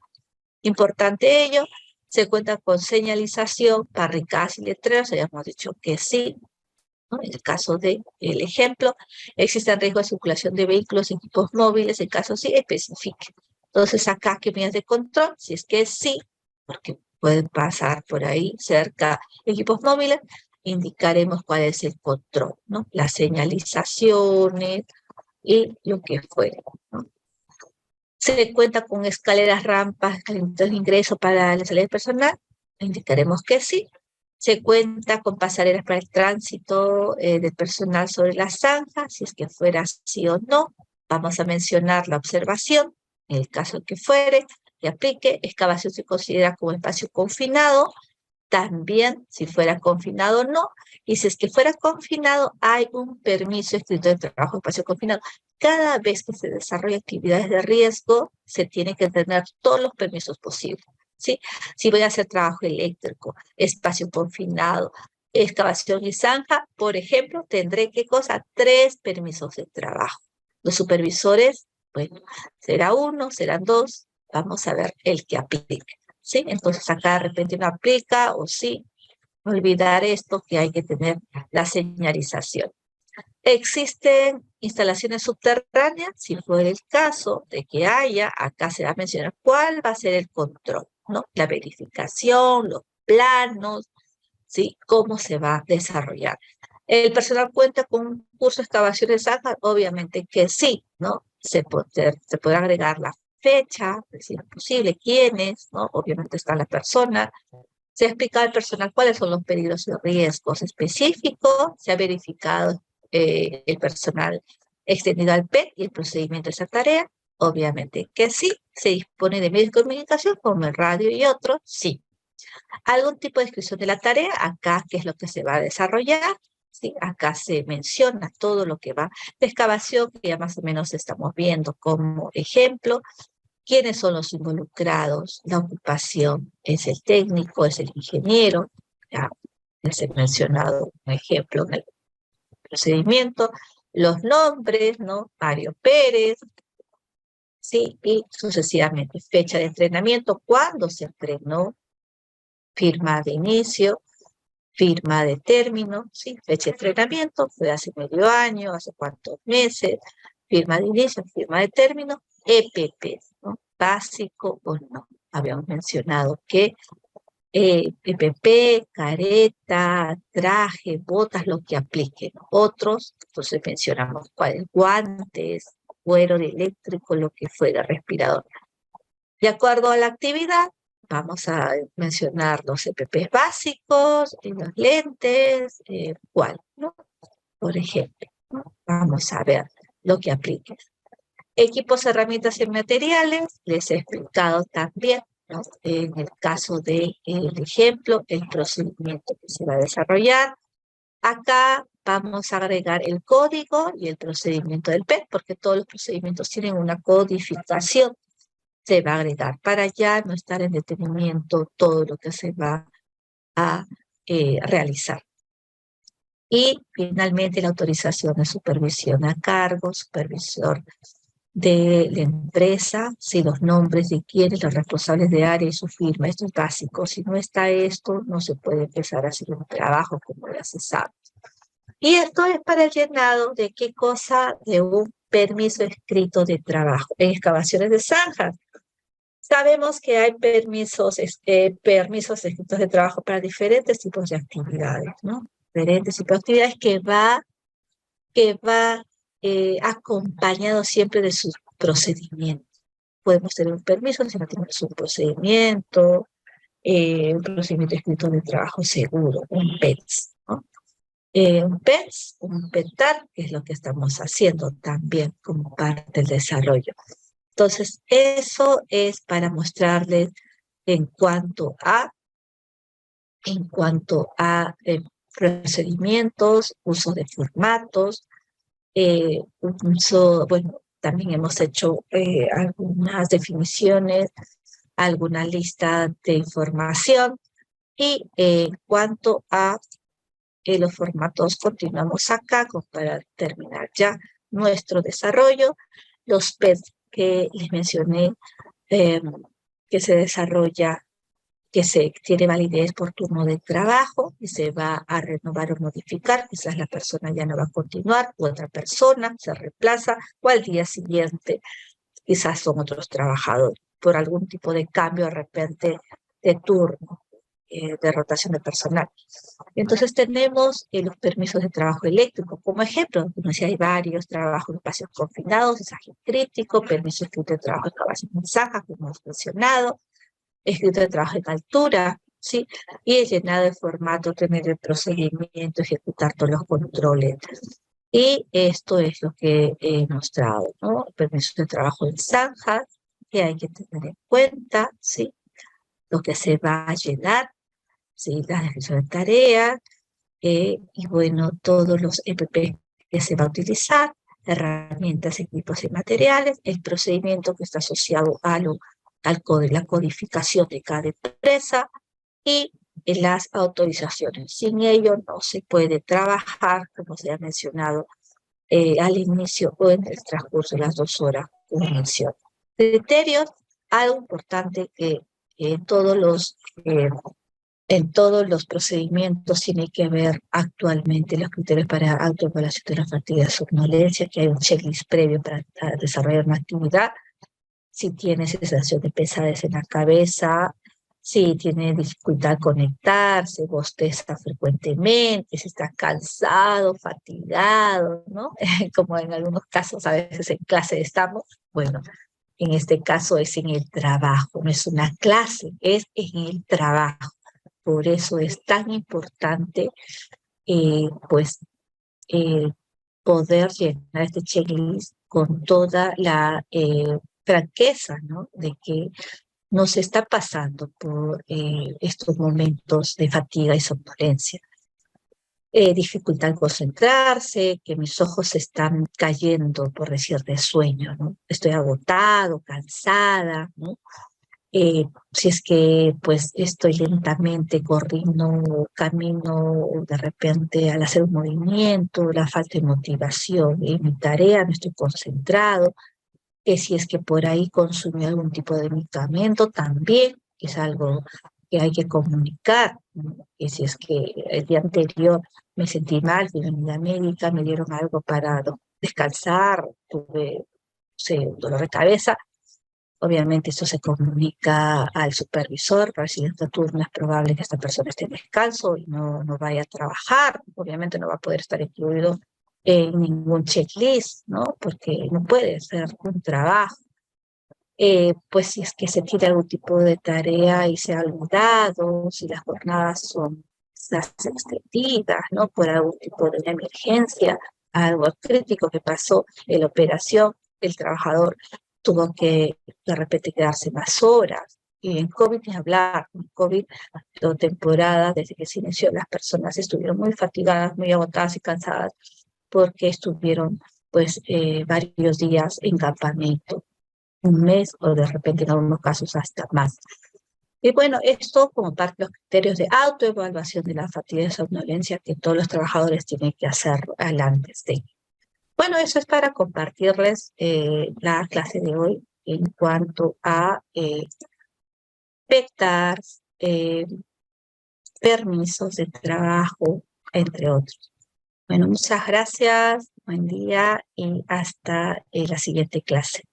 Importante ello, se cuenta con señalización, barricadas y letreros, habíamos dicho que sí, ¿no? En el caso del ejemplo, existen riesgos de circulación de vehículos y equipos móviles, en caso sí, especifique. Entonces acá, ¿qué medidas de control? Si es que sí, porque pueden pasar por ahí cerca equipos móviles, indicaremos cuál es el control, ¿no? Las señalizaciones y lo que fuere, ¿no? Se cuenta con escaleras, rampas, calentamientos de ingreso para la salida del personal, indicaremos que sí. Se cuenta con pasarelas para el tránsito del personal sobre la zanja, si es que fuera sí o no. Vamos a mencionar la observación, en el caso que fuere, que aplique. Excavación se considera como espacio confinado, también si fuera confinado no, y si es que fuera confinado hay un permiso escrito de trabajo en espacio confinado. Cada vez que se desarrolla actividades de riesgo, se tiene que tener todos los permisos posibles, ¿sí? Si voy a hacer trabajo eléctrico, espacio confinado, excavación y zanja, por ejemplo, tendré, ¿qué cosa? 3 permisos de trabajo. Los supervisores, bueno, será 1, serán 2, vamos a ver el que aplique, ¿sí? Entonces acá de repente no aplica o sí, olvidar esto que hay que tener la señalización. Existen instalaciones subterráneas, si fuera el caso de que haya, acá se va a mencionar cuál va a ser el control, ¿no? La verificación, los planos, ¿sí? Cómo se va a desarrollar. ¿El personal cuenta con un curso de excavaciones de zanja? Obviamente que sí, ¿no? Se puede agregar la fecha, si es posible, quiénes, ¿no? Obviamente está la persona, Se ha explicado al personal cuáles son los peligros y riesgos específicos, se ha verificado el personal extendido al PET y el procedimiento de esa tarea. Obviamente que sí, se dispone de medios de comunicación como el radio y otros, sí. Algún tipo de descripción de la tarea, acá qué es lo que se va a desarrollar, ¿sí? Acá se menciona todo lo que va de excavación, que ya más o menos estamos viendo como ejemplo. ¿Quiénes son los involucrados? La ocupación es el técnico, es el ingeniero, ya les he mencionado un ejemplo en el procedimiento, los nombres, ¿no? Mario Pérez, ¿sí? Y sucesivamente, fecha de entrenamiento, cuándo se entrenó, firma de inicio, firma de término, ¿sí? Fecha de entrenamiento, fue hace medio año, hace cuántos meses, firma de inicio, firma de término, EPP, ¿no? Básico o no. Habíamos mencionado que EPP, careta, traje, botas, lo que apliquen. Otros, entonces mencionamos cuáles, guantes, cuero eléctrico, lo que fuera, respirador. De acuerdo a la actividad, vamos a mencionar los EPPs básicos, los lentes, cuál, ¿no? Por ejemplo, ¿no? Vamos a ver lo que apliques. Equipos, herramientas y materiales, les he explicado también, ¿no? En el caso del ejemplo, el procedimiento que se va a desarrollar. Acá vamos a agregar el código y el procedimiento del PET, porque todos los procedimientos tienen una codificación. Se va a agregar para ya no estar en detenimiento todo lo que se va a realizar. Y finalmente la autorización de supervisión a cargo, supervisor de la empresa, si los nombres de quienes, los responsables de área y su firma, esto es básico. Si no está esto, no se puede empezar a hacer un trabajo como ya se sabe. Y esto es para el llenado de qué cosa, de un permiso escrito de trabajo en excavaciones de zanjas. Sabemos que hay permisos escritos de trabajo para diferentes tipos de actividades, ¿no? Diferentes tipos de actividades que va acompañado siempre de su procedimiento. Podemos tener un permiso si no tenemos un procedimiento escrito de trabajo seguro, un PETS, ¿no? Un PETS, un PETAR, que es lo que estamos haciendo también como parte del desarrollo. Entonces, eso es para mostrarles en cuanto a procedimientos, uso de formatos, bueno, también hemos hecho algunas definiciones, alguna lista de información y en cuanto a los formatos continuamos acá para terminar ya nuestro desarrollo. Los PET que les mencioné que se desarrolla, que se tiene validez por turno de trabajo y se va a renovar o modificar, quizás la persona ya no va a continuar, u otra persona se reemplaza, o al día siguiente quizás son otros trabajadores, por algún tipo de cambio de repente de turno, de rotación de personal. Entonces tenemos los permisos de trabajo eléctrico como ejemplo, como decía, hay varios trabajos en espacios confinados, mensaje crítico, permiso escrito de trabajo en excavación en zanjas, como hemos mencionado, escrito de trabajo en altura, ¿sí? Y el llenado de formato, tener el procedimiento, ejecutar todos los controles. Y esto es lo que he mostrado, ¿no? Permiso de trabajo en zanjas, que hay que tener en cuenta, ¿sí? Lo que se va a llenar, ¿sí? La descripción de tareas, y bueno, todos los EPP que se va a utilizar, herramientas, equipos y materiales, el procedimiento que está asociado a la codificación de cada empresa y las autorizaciones. Sin ello no se puede trabajar, como se ha mencionado al inicio o en el transcurso de las 2 horas que menciono. Criterios, algo importante que en todos los procedimientos tiene que ver actualmente los criterios para autoevaluación de la fatiga de somnolencia, que hay un checklist previo para desarrollar una actividad. Si tiene sensación de pesadez en la cabeza, si tiene dificultad de conectarse, bosteza frecuentemente, si está cansado, fatigado, ¿no? Como en algunos casos a veces en clase estamos, bueno, en este caso es en el trabajo, no es una clase, es en el trabajo. por eso es tan importante pues poder llenar este checklist con toda la franqueza, ¿no? De que nos está pasando por estos momentos de fatiga y somnolencia. Dificultad en concentrarse, que mis ojos están cayendo, por decir, de sueño, ¿no? Estoy agotado, cansada, ¿no? Si es que pues estoy lentamente corriendo, camino de repente al hacer un movimiento, la falta de motivación en mi tarea, no estoy concentrado, que si es que por ahí consumí algún tipo de medicamento, también es algo que hay que comunicar, ¿no? Y si es que el día anterior me sentí mal, fui a la unidad médica, me dieron algo para descansar, tuve, no sé, un dolor de cabeza, obviamente esto se comunica al supervisor, para el siguiente turno es probable que esta persona esté en descanso y no vaya a trabajar, obviamente no va a poder estar incluido en ningún checklist, ¿no? Porque no puede ser un trabajo. Pues si es que se tiene algún tipo de tarea y se ha olvidado, si las jornadas son quizás extendidas, ¿no? Por algún tipo de una emergencia, algo crítico que pasó en la operación, el trabajador tuvo que de repente quedarse más horas. Y en COVID ni hablar, en COVID, la temporada, desde que se inició, las personas estuvieron muy fatigadas, muy agotadas y cansadas porque estuvieron pues varios días en campamento, un mes o de repente en algunos casos hasta más. Y bueno, esto como parte de los criterios de autoevaluación de la fatiga y somnolencia que todos los trabajadores tienen que hacer al antes de. Bueno, eso es para compartirles la clase de hoy en cuanto a PECTARS, permisos de trabajo, entre otros. Bueno, muchas gracias, buen día y hasta la siguiente clase.